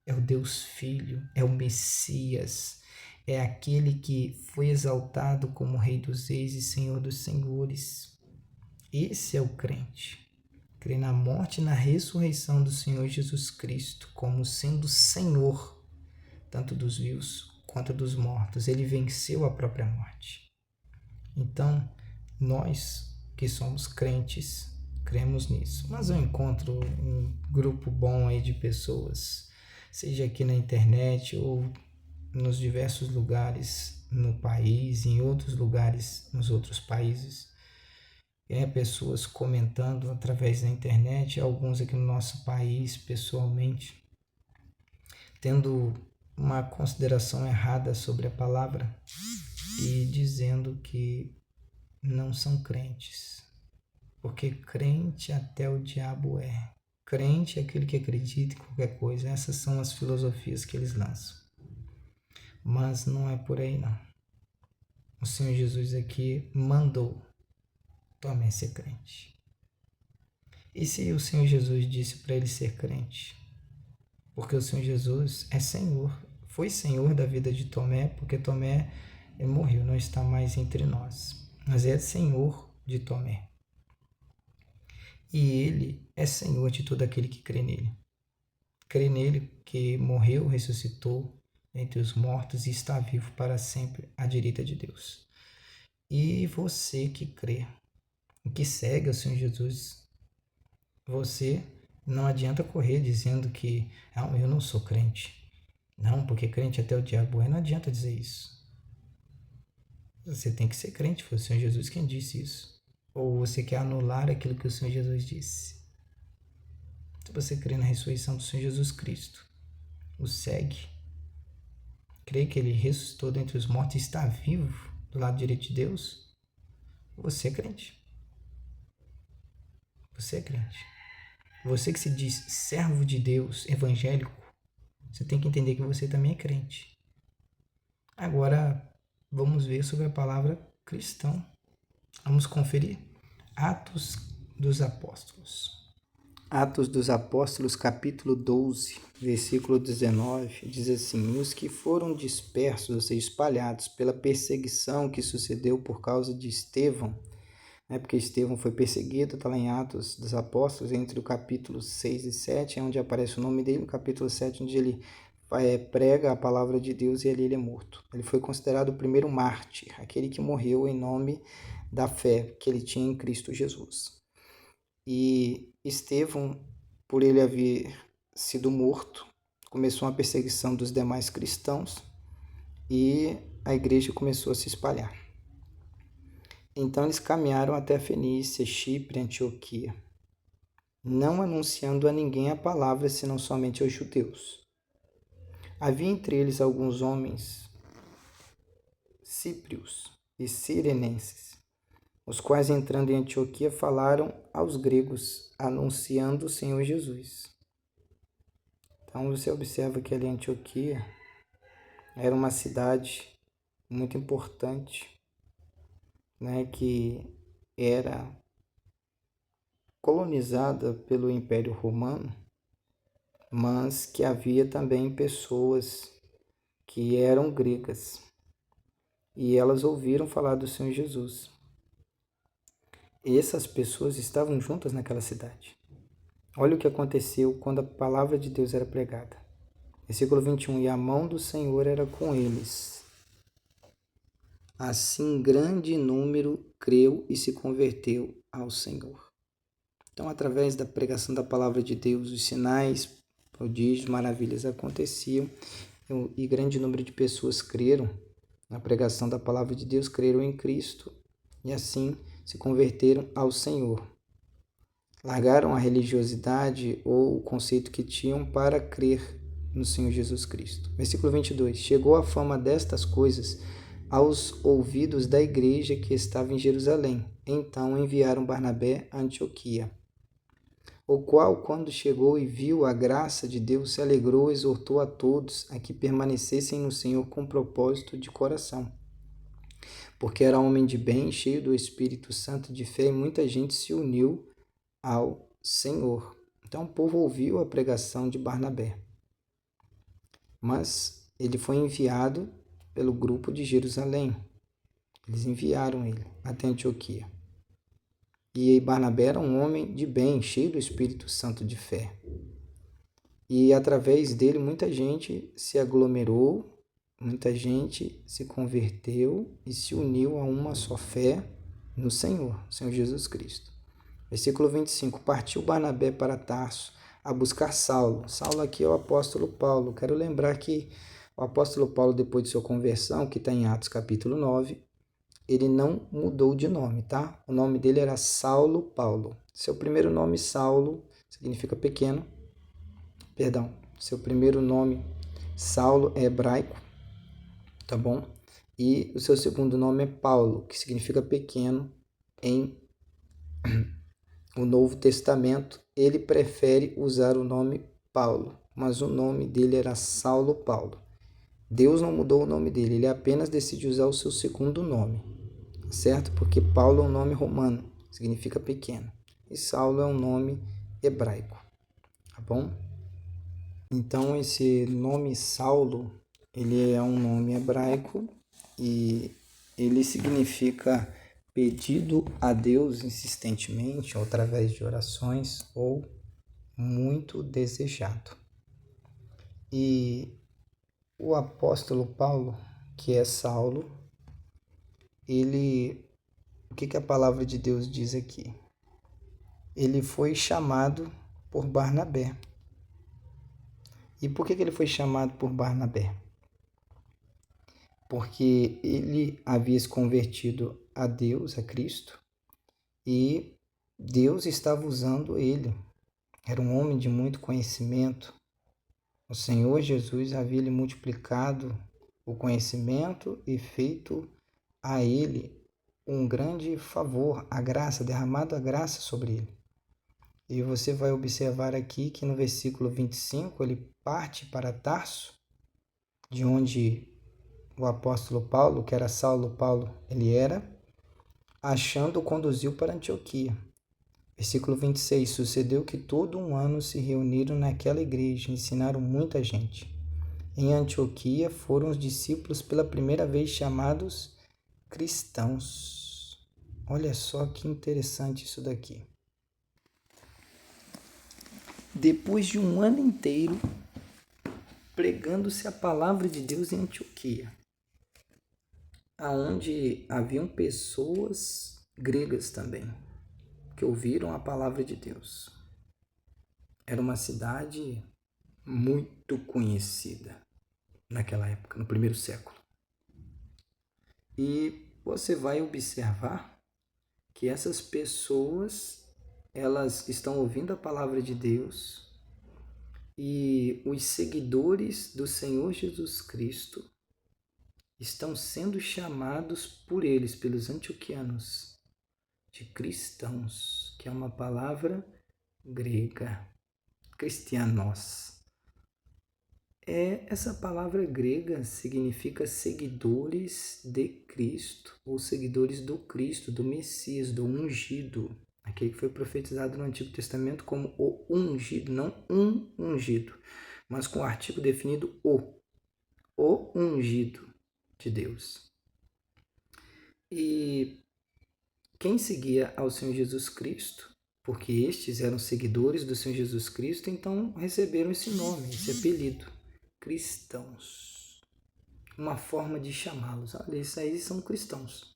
É o Deus Filho, é o Messias, é aquele que foi exaltado como Rei dos Reis e Senhor dos Senhores. Esse é o crente. Crê na morte e na ressurreição do Senhor Jesus Cristo como sendo Senhor, tanto dos vivos quanto dos mortos. Ele venceu a própria morte. Então, nós que somos crentes, cremos nisso. Mas eu encontro um grupo bom aí de pessoas, seja aqui na internet ou nos diversos lugares no país, em outros lugares nos outros países. Pessoas comentando através da internet, alguns aqui no nosso país pessoalmente, tendo uma consideração errada sobre a palavra e dizendo que não são crentes, porque crente até o diabo é. Crente é aquele que acredita em qualquer coisa. Essas são as filosofias que eles lançam. Mas não é por aí, não. O Senhor Jesus aqui mandou Tomé ser crente. E se o Senhor Jesus disse para ele ser crente? Porque o Senhor Jesus é Senhor. Foi Senhor da vida de Tomé, porque Tomé morreu, não está mais entre nós. Mas é Senhor de Tomé. E ele é Senhor de todo aquele que crê nele. Crê nele que morreu, ressuscitou entre os mortos e está vivo para sempre à direita de Deus. E você que crê, que segue o Senhor Jesus, você não adianta correr dizendo que eu não sou crente. Não, porque crente até o diabo é. Não adianta dizer isso. Você tem que ser crente, foi o Senhor Jesus quem disse isso. Ou você quer anular aquilo que o Senhor Jesus disse. Se você crê na ressurreição do Senhor Jesus Cristo, o segue, crê que ele ressuscitou dentre os mortos e está vivo do lado direito de Deus, você é crente. Você é crente. Você que se diz servo de Deus, evangélico, você tem que entender que você também é crente. Agora, vamos ver sobre a palavra cristão. Vamos conferir Atos dos Apóstolos. Atos dos Apóstolos, capítulo 12, versículo 19, diz assim: os que foram dispersos, ou seja, espalhados pela perseguição que sucedeu por causa de Estevão, porque Estevão foi perseguido, está lá em Atos dos Apóstolos, entre o capítulo 6 e 7, é onde aparece o nome dele, no capítulo 7, onde ele prega a palavra de Deus e ali ele é morto. Ele foi considerado o primeiro mártir, aquele que morreu em nome da fé que ele tinha em Cristo Jesus. E Estevão, por ele haver sido morto, começou uma perseguição dos demais cristãos e a igreja começou a se espalhar. Então eles caminharam até a Fenícia, Chipre, Antioquia, não anunciando a ninguém a palavra, senão somente aos judeus. Havia entre eles alguns homens cíprios e cirenenses, os quais, entrando em Antioquia, falaram aos gregos, anunciando o Senhor Jesus. Então você observa que ali em Antioquia era uma cidade muito importante, que era colonizada pelo Império Romano, mas que havia também pessoas que eram gregas e elas ouviram falar do Senhor Jesus. E essas pessoas estavam juntas naquela cidade. Olha o que aconteceu quando a palavra de Deus era pregada. Versículo 21, e a mão do Senhor era com eles. Assim grande número creu e se converteu ao Senhor. Então, através da pregação da palavra de Deus, os sinais, prodígios, maravilhas aconteciam e grande número de pessoas creram na pregação da palavra de Deus, creram em Cristo e assim se converteram ao Senhor. Largaram a religiosidade ou o conceito que tinham para crer no Senhor Jesus Cristo. Versículo 22. Chegou a fama destas coisas aos ouvidos da igreja que estava em Jerusalém. Então enviaram Barnabé a Antioquia, o qual, quando chegou e viu a graça de Deus, se alegrou e exortou a todos a que permanecessem no Senhor com propósito de coração. Porque era homem de bem, cheio do Espírito Santo de fé, e muita gente se uniu ao Senhor. Então o povo ouviu a pregação de Barnabé. Mas ele foi enviado pelo grupo de Jerusalém. Eles enviaram ele até Antioquia. E Barnabé era um homem de bem, cheio do Espírito Santo de fé. E através dele muita gente se aglomerou, muita gente se converteu e se uniu a uma só fé no Senhor Jesus Cristo. Versículo 25. Partiu Barnabé para Tarso a buscar Saulo. Saulo aqui é o apóstolo Paulo. Quero lembrar que o apóstolo Paulo, depois de sua conversão, que está em Atos capítulo 9, ele não mudou de nome, tá? O nome dele era Saulo Paulo. Seu primeiro nome, Saulo, significa pequeno. Perdão, seu primeiro nome, Saulo, é hebraico, tá bom? E o seu segundo nome é Paulo, que significa pequeno em o Novo Testamento. Ele prefere usar o nome Paulo, mas o nome dele era Saulo Paulo. Deus não mudou o nome dele, ele apenas decidiu usar o seu segundo nome, certo? Porque Paulo é um nome romano, significa pequeno, e Saulo é um nome hebraico, tá bom? Então esse nome Saulo, ele é um nome hebraico e ele significa pedido a Deus insistentemente, ou através de orações, ou muito desejado. E o apóstolo Paulo, que é Saulo, o que a palavra de Deus diz aqui? Ele foi chamado por Barnabé. E por que ele foi chamado por Barnabé? Porque ele havia se convertido a Deus, a Cristo, e Deus estava usando ele. Era um homem de muito conhecimento. O Senhor Jesus havia lhe multiplicado o conhecimento e feito a ele um grande favor, a graça, derramado a graça sobre ele. E você vai observar aqui que no versículo 25 ele parte para Tarso, de onde o apóstolo Paulo, que era Saulo Paulo, ele era, achando, conduziu para Antioquia. Versículo 26, sucedeu que todo um ano se reuniram naquela igreja e ensinaram muita gente. Em Antioquia foram os discípulos pela primeira vez chamados cristãos. Olha só que interessante isso daqui. Depois de um ano inteiro pregando-se a palavra de Deus em Antioquia, aonde haviam pessoas gregas também, que ouviram a palavra de Deus. Era uma cidade muito conhecida naquela época, no primeiro século. E você vai observar que essas pessoas, elas estão ouvindo a palavra de Deus e os seguidores do Senhor Jesus Cristo estão sendo chamados por eles, pelos antioquianos, de cristãos, que é uma palavra grega, cristianos. Essa palavra grega significa seguidores de Cristo, ou seguidores do Cristo, do Messias, do ungido, aquele que foi profetizado no Antigo Testamento como o ungido, não um ungido, mas com o artigo definido o ungido de Deus. E quem seguia ao Senhor Jesus Cristo, porque estes eram seguidores do Senhor Jesus Cristo, então receberam esse nome, esse apelido, cristãos. Uma forma de chamá-los. Olha, esses aí são cristãos.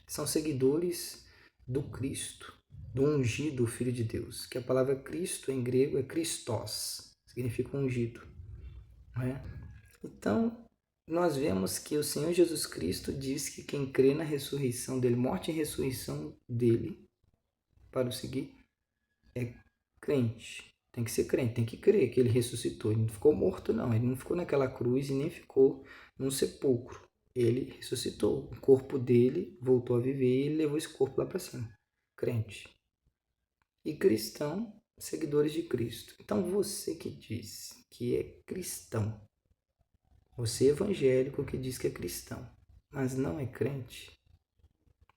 São seguidores do Cristo, do ungido Filho de Deus, que a palavra Cristo em grego é Christos, significa ungido. Não é? Então, nós vemos que o Senhor Jesus Cristo diz que quem crê na ressurreição dele, morte e ressurreição dele, para o seguir, é crente. Tem que ser crente, tem que crer que ele ressuscitou. Ele não ficou morto, não. Ele não ficou naquela cruz e nem ficou num sepulcro. Ele ressuscitou. O corpo dele voltou a viver e ele levou esse corpo lá para cima. Crente. E cristão, seguidores de Cristo. Então você que diz que é cristão, você evangélico que diz que é cristão, mas não é crente,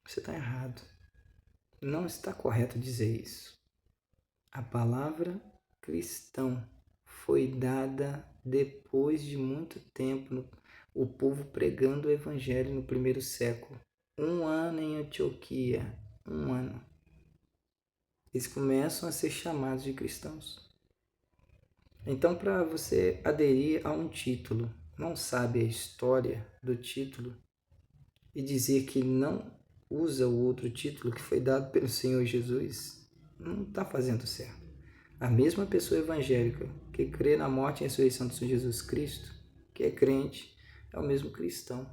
você está errado. Não está correto dizer isso. A palavra cristão foi dada depois de muito tempo, o povo pregando o evangelho no primeiro século. 1 ano em Antioquia, 1 ano. Eles começam a ser chamados de cristãos. Então, para você aderir a um título, não sabe a história do título e dizer que não usa o outro título que foi dado pelo Senhor Jesus, não está fazendo certo. A mesma pessoa evangélica que crê na morte e ressurreição do Senhor Jesus Cristo, que é crente, é o mesmo cristão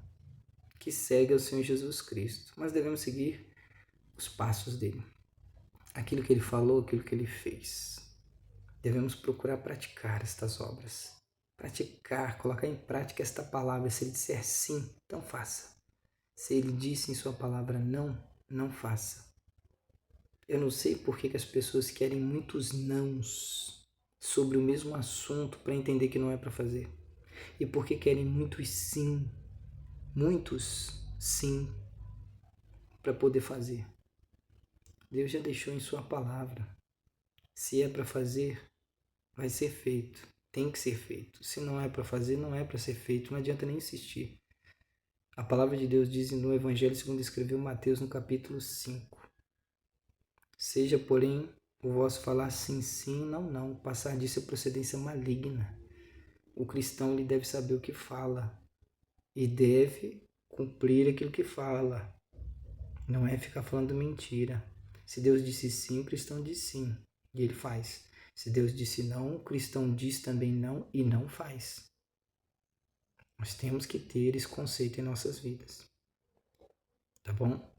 que segue ao Senhor Jesus Cristo. Mas devemos seguir os passos dele. Aquilo que ele falou, aquilo que ele fez. Devemos procurar praticar estas obras. Praticar, colocar em prática esta palavra. Se ele disser sim, então faça. Se ele disse em sua palavra não, não faça. Eu não sei por que as pessoas querem muitos nãos sobre o mesmo assunto para entender que não é para fazer. E por que querem muitos sim para poder fazer. Deus já deixou em sua palavra. Se é para fazer, vai ser feito. Tem que ser feito. Se não é para fazer, não é para ser feito. Não adianta nem insistir. A palavra de Deus diz no Evangelho segundo escreveu Mateus no capítulo 5. Seja, porém, o vosso falar sim, sim, não, não. Passar disso é procedência maligna. O cristão ele deve saber o que fala e deve cumprir aquilo que fala. Não é ficar falando mentira. Se Deus disse sim, o cristão diz sim e ele faz. Se Deus disse não, o cristão diz também não e não faz. Nós temos que ter esse conceito em nossas vidas. Tá bom?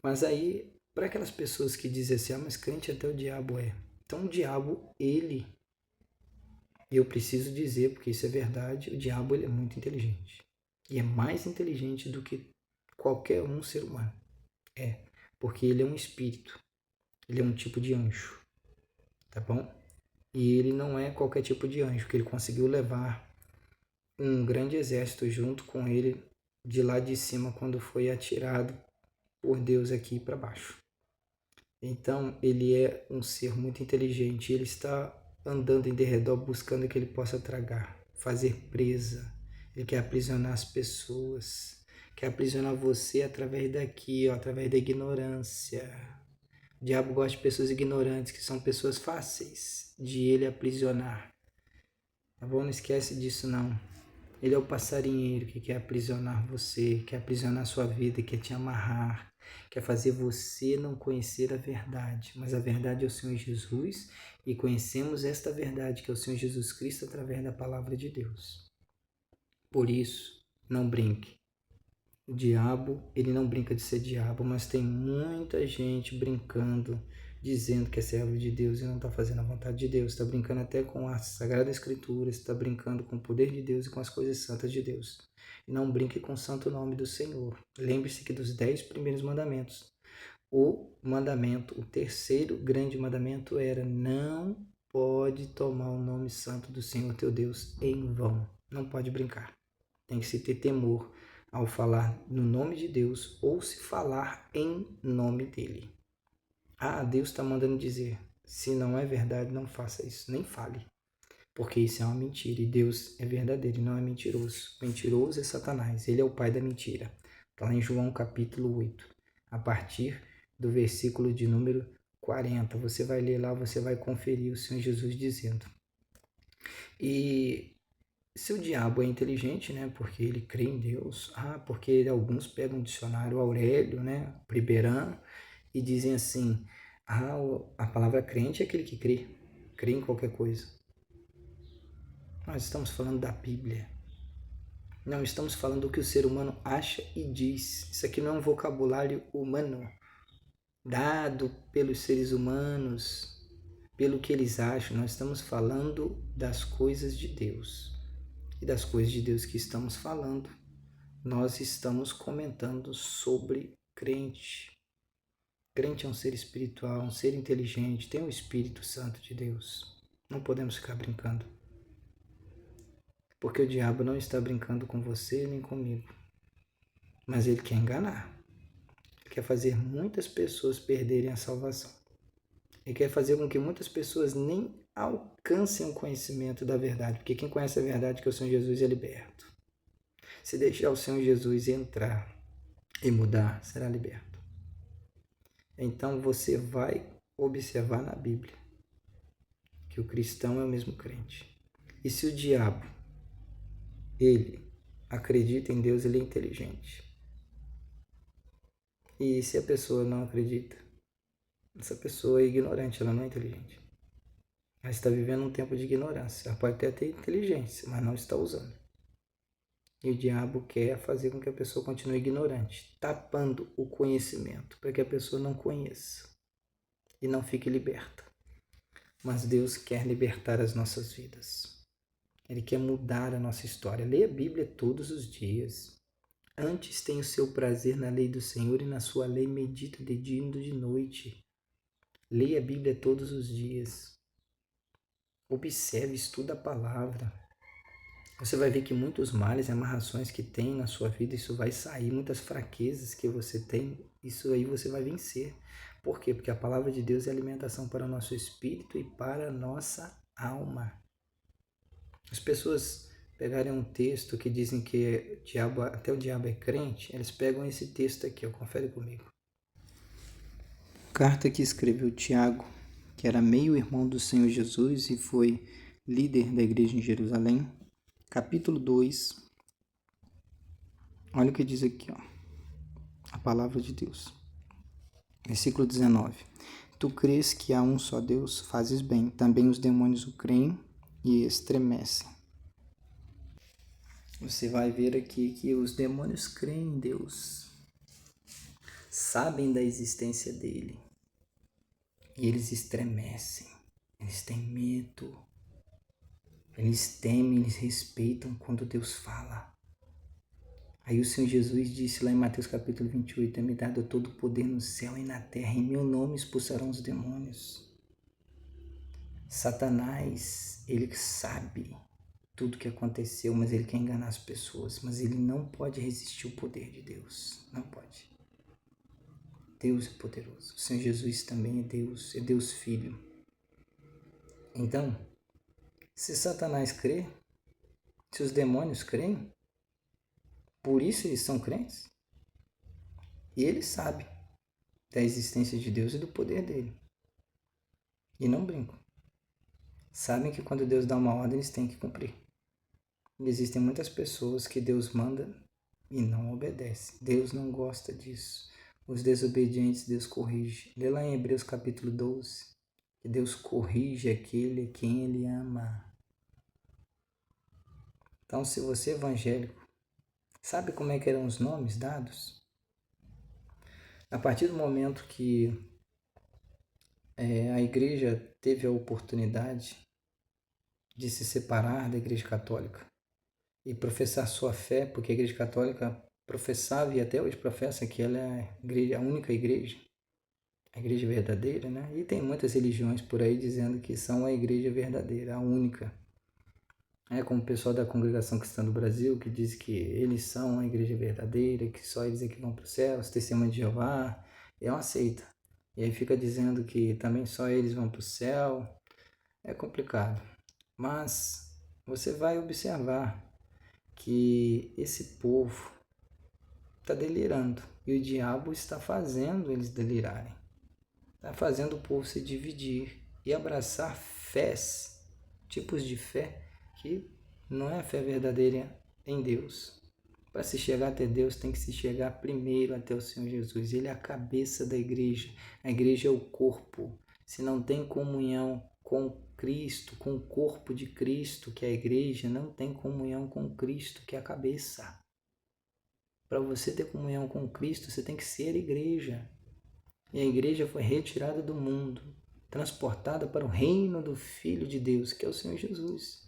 Mas aí, para aquelas pessoas que dizem assim, mas crente até o diabo é. Então o diabo, eu preciso dizer, porque isso é verdade, o diabo ele é muito inteligente. E é mais inteligente do que qualquer um ser humano. Porque ele é um espírito. Ele é um tipo de anjo. Tá bom? E ele não é qualquer tipo de anjo, que ele conseguiu levar um grande exército junto com ele de lá de cima quando foi atirado por Deus aqui para baixo. Então ele é um ser muito inteligente, ele está andando em derredor buscando que ele possa tragar, fazer presa, ele quer aprisionar as pessoas, quer aprisionar você através daqui, através da ignorância. O diabo gosta de pessoas ignorantes, que são pessoas fáceis de ele aprisionar. Tá bom? Não esquece disso não. Ele é o passarinheiro que quer aprisionar você, quer aprisionar sua vida, quer te amarrar, quer fazer você não conhecer a verdade. Mas a verdade é o Senhor Jesus e conhecemos esta verdade que é o Senhor Jesus Cristo através da palavra de Deus. Por isso, não brinque. O diabo, ele não brinca de ser diabo, mas tem muita gente brincando, dizendo que é servo de Deus e não está fazendo a vontade de Deus. Está brincando até com a Sagrada Escritura, está brincando com o poder de Deus e com as coisas santas de Deus. E não brinque com o santo nome do Senhor. Lembre-se que dos 10 primeiros mandamentos, o terceiro grande mandamento era: não pode tomar o nome santo do Senhor teu Deus em vão. Não pode brincar. Tem que se ter temor ao falar no nome de Deus ou se falar em nome dele. Deus está mandando dizer, se não é verdade, não faça isso, nem fale, porque isso é uma mentira e Deus é verdadeiro, não é mentiroso. Mentiroso é Satanás, ele é o pai da mentira. Está lá em João capítulo 8, a partir do versículo de número 40. Você vai ler lá, você vai conferir o Senhor Jesus dizendo. E se o diabo é inteligente, né, porque ele crê em Deus, porque alguns pegam o dicionário Aurélio, né, Priberan, e dizem assim, a palavra crente é aquele que crê em qualquer coisa. Nós estamos falando da Bíblia. Não estamos falando do que o ser humano acha e diz. Isso aqui não é um vocabulário humano, dado pelos seres humanos, pelo que eles acham. Nós estamos falando das coisas de Deus. E das coisas de Deus que estamos falando, nós estamos comentando sobre crente. Crente é um ser espiritual, um ser inteligente, tem o Espírito Santo de Deus. Não podemos ficar brincando. Porque o diabo não está brincando com você nem comigo. Mas ele quer enganar. Ele quer fazer muitas pessoas perderem a salvação. Ele quer fazer com que muitas pessoas nem alcancem o conhecimento da verdade. Porque quem conhece a verdade, que é o Senhor Jesus, é liberto. Se deixar o Senhor Jesus entrar e mudar, será liberto. Então você vai observar na Bíblia que o cristão é o mesmo crente. E se o diabo, ele acredita em Deus, ele é inteligente. E se a pessoa não acredita, essa pessoa é ignorante, ela não é inteligente. Ela está vivendo um tempo de ignorância. Ela pode até ter inteligência, mas não está usando. E o diabo quer fazer com que a pessoa continue ignorante, tapando o conhecimento, para que a pessoa não conheça e não fique liberta. Mas Deus quer libertar as nossas vidas. Ele quer mudar a nossa história. Leia a Bíblia todos os dias. Antes tenha o seu prazer na lei do Senhor e na sua lei medita de dia e de noite. Leia a Bíblia todos os dias. Observe, estuda a palavra. Você vai ver que muitos males e amarrações que tem na sua vida, isso vai sair. Muitas fraquezas que você tem, isso aí você vai vencer. Por quê? Porque a palavra de Deus é alimentação para o nosso espírito e para a nossa alma. As pessoas pegarem um texto que dizem que até o diabo é crente, eles pegam esse texto aqui, confere comigo. Carta que escreveu Tiago, que era meio-irmão do Senhor Jesus e foi líder da igreja em Jerusalém. Capítulo 2, olha o que diz aqui, a palavra de Deus. Versículo 19. Tu crês que há um só Deus, fazes bem. Também os demônios o creem e estremecem. Você vai ver aqui que os demônios creem em Deus, sabem da existência dele e eles estremecem, eles têm medo, eles temem, eles respeitam quando Deus fala. Aí o Senhor Jesus disse lá em Mateus capítulo 28, é-me dado todo o poder no céu e na terra, em meu nome expulsarão os demônios. Satanás, ele sabe tudo que aconteceu, mas ele quer enganar as pessoas, mas ele não pode resistir ao poder de Deus, não pode. Deus é poderoso, o Senhor Jesus também é Deus Filho. Então, se Satanás crê, se os demônios creem, por isso eles são crentes, e eles sabem da existência de Deus e do poder dele, e não brincam. Sabem que quando Deus dá uma ordem, eles têm que cumprir. E existem muitas pessoas que Deus manda e não obedecem. Deus não gosta disso. Os desobedientes, Deus corrige. Lê lá em Hebreus capítulo 12, que Deus corrige aquele a quem Ele ama. Então, se você é evangélico, sabe como é que eram os nomes dados? A partir do momento que a igreja teve a oportunidade de se separar da igreja católica e professar sua fé, porque a igreja católica professava e até hoje professa que ela é a única igreja, a igreja verdadeira, né? E tem muitas religiões por aí dizendo que são a igreja verdadeira, a única. Como o pessoal da Congregação Cristã do Brasil, que diz que eles são a igreja verdadeira, que só eles é que vão para o céu, os testemunhos de Jeová, é uma seita. E aí fica dizendo que também só eles vão para o céu. É complicado. Mas você vai observar que esse povo está delirando. E o diabo está fazendo eles delirarem. Está fazendo o povo se dividir e abraçar fés, tipos de fé que não é a fé verdadeira em Deus. Para se chegar até Deus, tem que se chegar primeiro até o Senhor Jesus. Ele é a cabeça da igreja. A igreja é o corpo. Se não tem comunhão com Cristo, com o corpo de Cristo, que é a igreja, não tem comunhão com Cristo, que é a cabeça. Para você ter comunhão com Cristo, você tem que ser igreja. E a igreja foi retirada do mundo. transportada para o reino do Filho de Deus, que é o Senhor Jesus.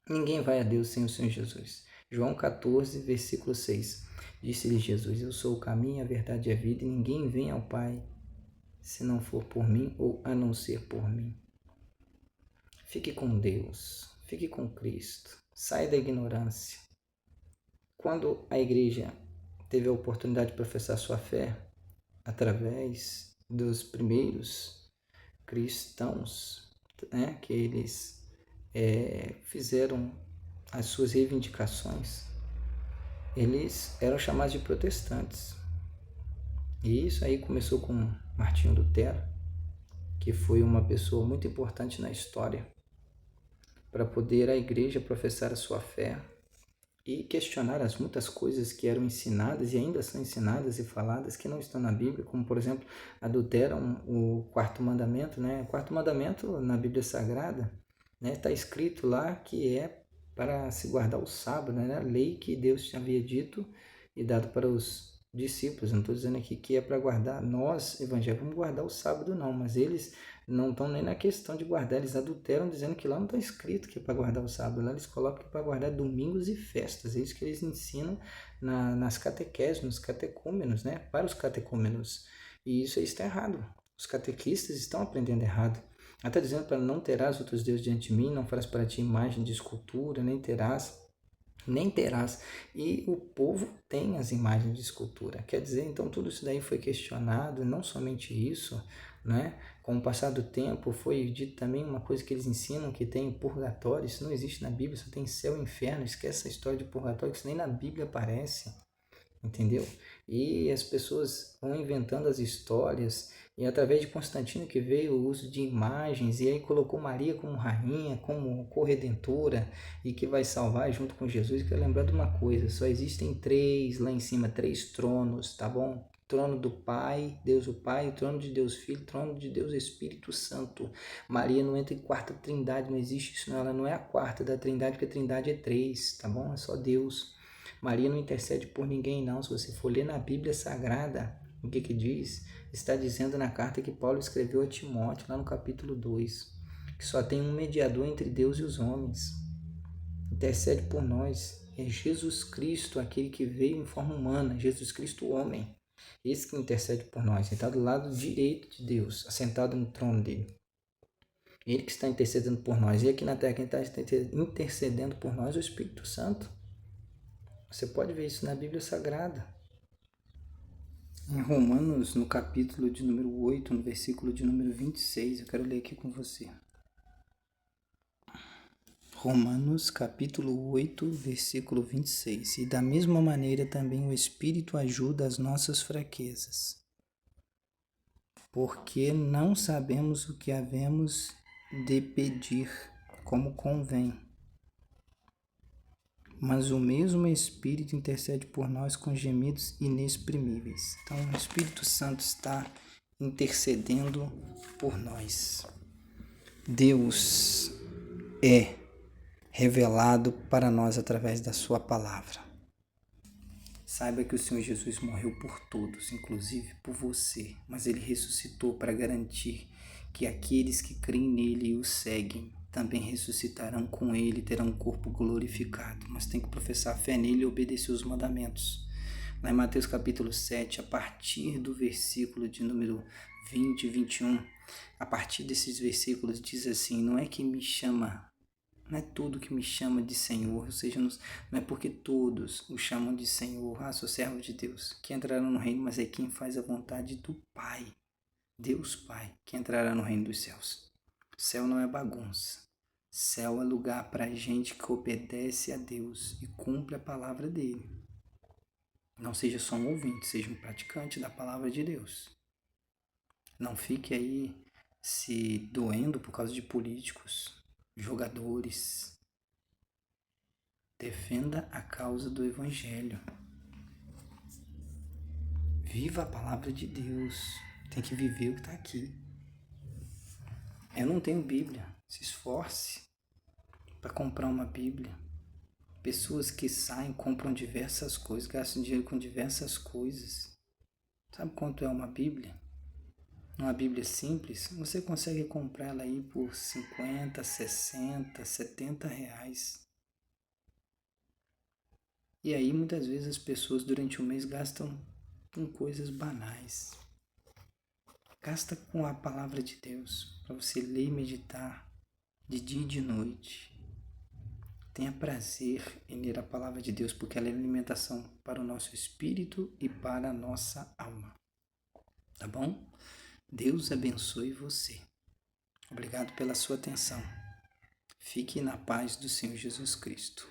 Ninguém vai a Deus sem o Senhor Jesus. João 14, versículo 6. Disse-lhe Jesus: eu sou o caminho, a verdade e a vida, e ninguém vem ao Pai se não for por mim ou a não ser por mim. Fique com Deus, fique com Cristo, saia da ignorância. Quando a igreja teve a oportunidade de professar sua fé através dos primeiros cristãos, que eles fizeram as suas reivindicações, eles eram chamados de protestantes. E isso aí começou com Martinho Lutero, que foi uma pessoa muito importante na história para poder a igreja professar a sua fé e questionar as muitas coisas que eram ensinadas e ainda são ensinadas e faladas que não estão na Bíblia, como por exemplo adulteram o quarto mandamento, né? O quarto mandamento na Bíblia Sagrada, né? Está escrito lá que é para se guardar o sábado, né? A lei que Deus havia dito e dado para os discípulos. Não estou dizendo aqui que é para guardar, nós evangélicos vamos guardar o sábado não, mas eles não estão nem na questão de guardar, eles adulteram dizendo que lá não está escrito que é para guardar o sábado, lá eles colocam que é para guardar domingos e festas, é isso que eles ensinam nas catequeses, nos catecúmenos, né? Para os catecúmenos, e isso aí está errado, os catequistas estão aprendendo errado. Ela está dizendo para não terás outros deuses diante de mim, não farás para ti imagem de escultura, nem terás. E o povo tem as imagens de escultura. Quer dizer, então tudo isso daí foi questionado, não somente isso, né? Com o passar do tempo foi dito também uma coisa que eles ensinam, que tem purgatório. Isso não existe na Bíblia, só tem céu e inferno. Esquece essa história de purgatório, que isso nem na Bíblia aparece. Entendeu? E as pessoas vão inventando as histórias, e através de Constantino que veio o uso de imagens, e aí colocou Maria como rainha, como corredentora, e que vai salvar junto com Jesus. Eu quero lembrar de uma coisa: só existem três lá em cima, três tronos, tá bom? Trono do Pai, Deus o Pai, trono de Deus Filho, trono de Deus Espírito Santo. Maria não entra em quarta trindade, não existe isso não, ela não é a quarta da trindade, porque a trindade é três, tá bom? É só Deus. Maria não intercede por ninguém não. Se você for ler na Bíblia Sagrada, o que diz? Está dizendo na carta que Paulo escreveu a Timóteo, lá no capítulo 2, que só tem um mediador entre Deus e os homens. Intercede por nós. É Jesus Cristo, aquele que veio em forma humana, Jesus Cristo homem. Esse que intercede por nós. Ele está do lado direito de Deus, assentado no trono dele. Ele que está intercedendo por nós. E aqui na terra, quem está intercedendo por nós é o Espírito Santo. Você pode ver isso na Bíblia Sagrada. Em Romanos, no capítulo de número 8, no versículo de número 26, eu quero ler aqui com você. Romanos, capítulo 8, versículo 26. E da mesma maneira também o Espírito ajuda as nossas fraquezas, porque não sabemos o que havemos de pedir como convém. Mas o mesmo Espírito intercede por nós com gemidos inexprimíveis. Então, o Espírito Santo está intercedendo por nós. Deus é revelado para nós através da sua palavra. Saiba que o Senhor Jesus morreu por todos, inclusive por você, mas ele ressuscitou para garantir que aqueles que creem nele e o seguem também ressuscitarão com ele, terão um corpo glorificado, mas tem que professar fé nele e obedecer os mandamentos. Lá em Mateus capítulo 7, a partir do versículo de número 20 e 21, a partir desses versículos diz assim: não é que me chama, não é tudo que me chama de Senhor, ou seja, não é porque todos o chamam de Senhor, sou servo de Deus, que entrarão no reino, mas é quem faz a vontade do Pai, Deus Pai, que entrará no reino dos céus. Céu não é bagunça. Céu é lugar para gente que obedece a Deus e cumpre a palavra dele. Não seja só um ouvinte, seja um praticante da palavra de Deus. Não fique aí se doendo por causa de políticos, jogadores. Defenda a causa do Evangelho. Viva a palavra de Deus. Tem que viver o que está aqui. Eu não tenho Bíblia. Se esforce para comprar uma Bíblia. Pessoas que saem, compram diversas coisas, gastam dinheiro com diversas coisas. Sabe quanto é uma Bíblia? uma Bíblia simples, você consegue comprar ela aí por 50, 60, 70 reais. E aí muitas vezes as pessoas durante o mês gastam com coisas banais. Gasta com a palavra de Deus, para você ler e meditar de dia e de noite. Tenha prazer em ler a palavra de Deus, porque ela é alimentação para o nosso espírito e para a nossa alma. Tá bom? Deus abençoe você. Obrigado pela sua atenção. Fique na paz do Senhor Jesus Cristo.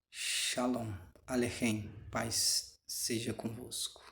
Shalom Aleichem. Paz seja convosco.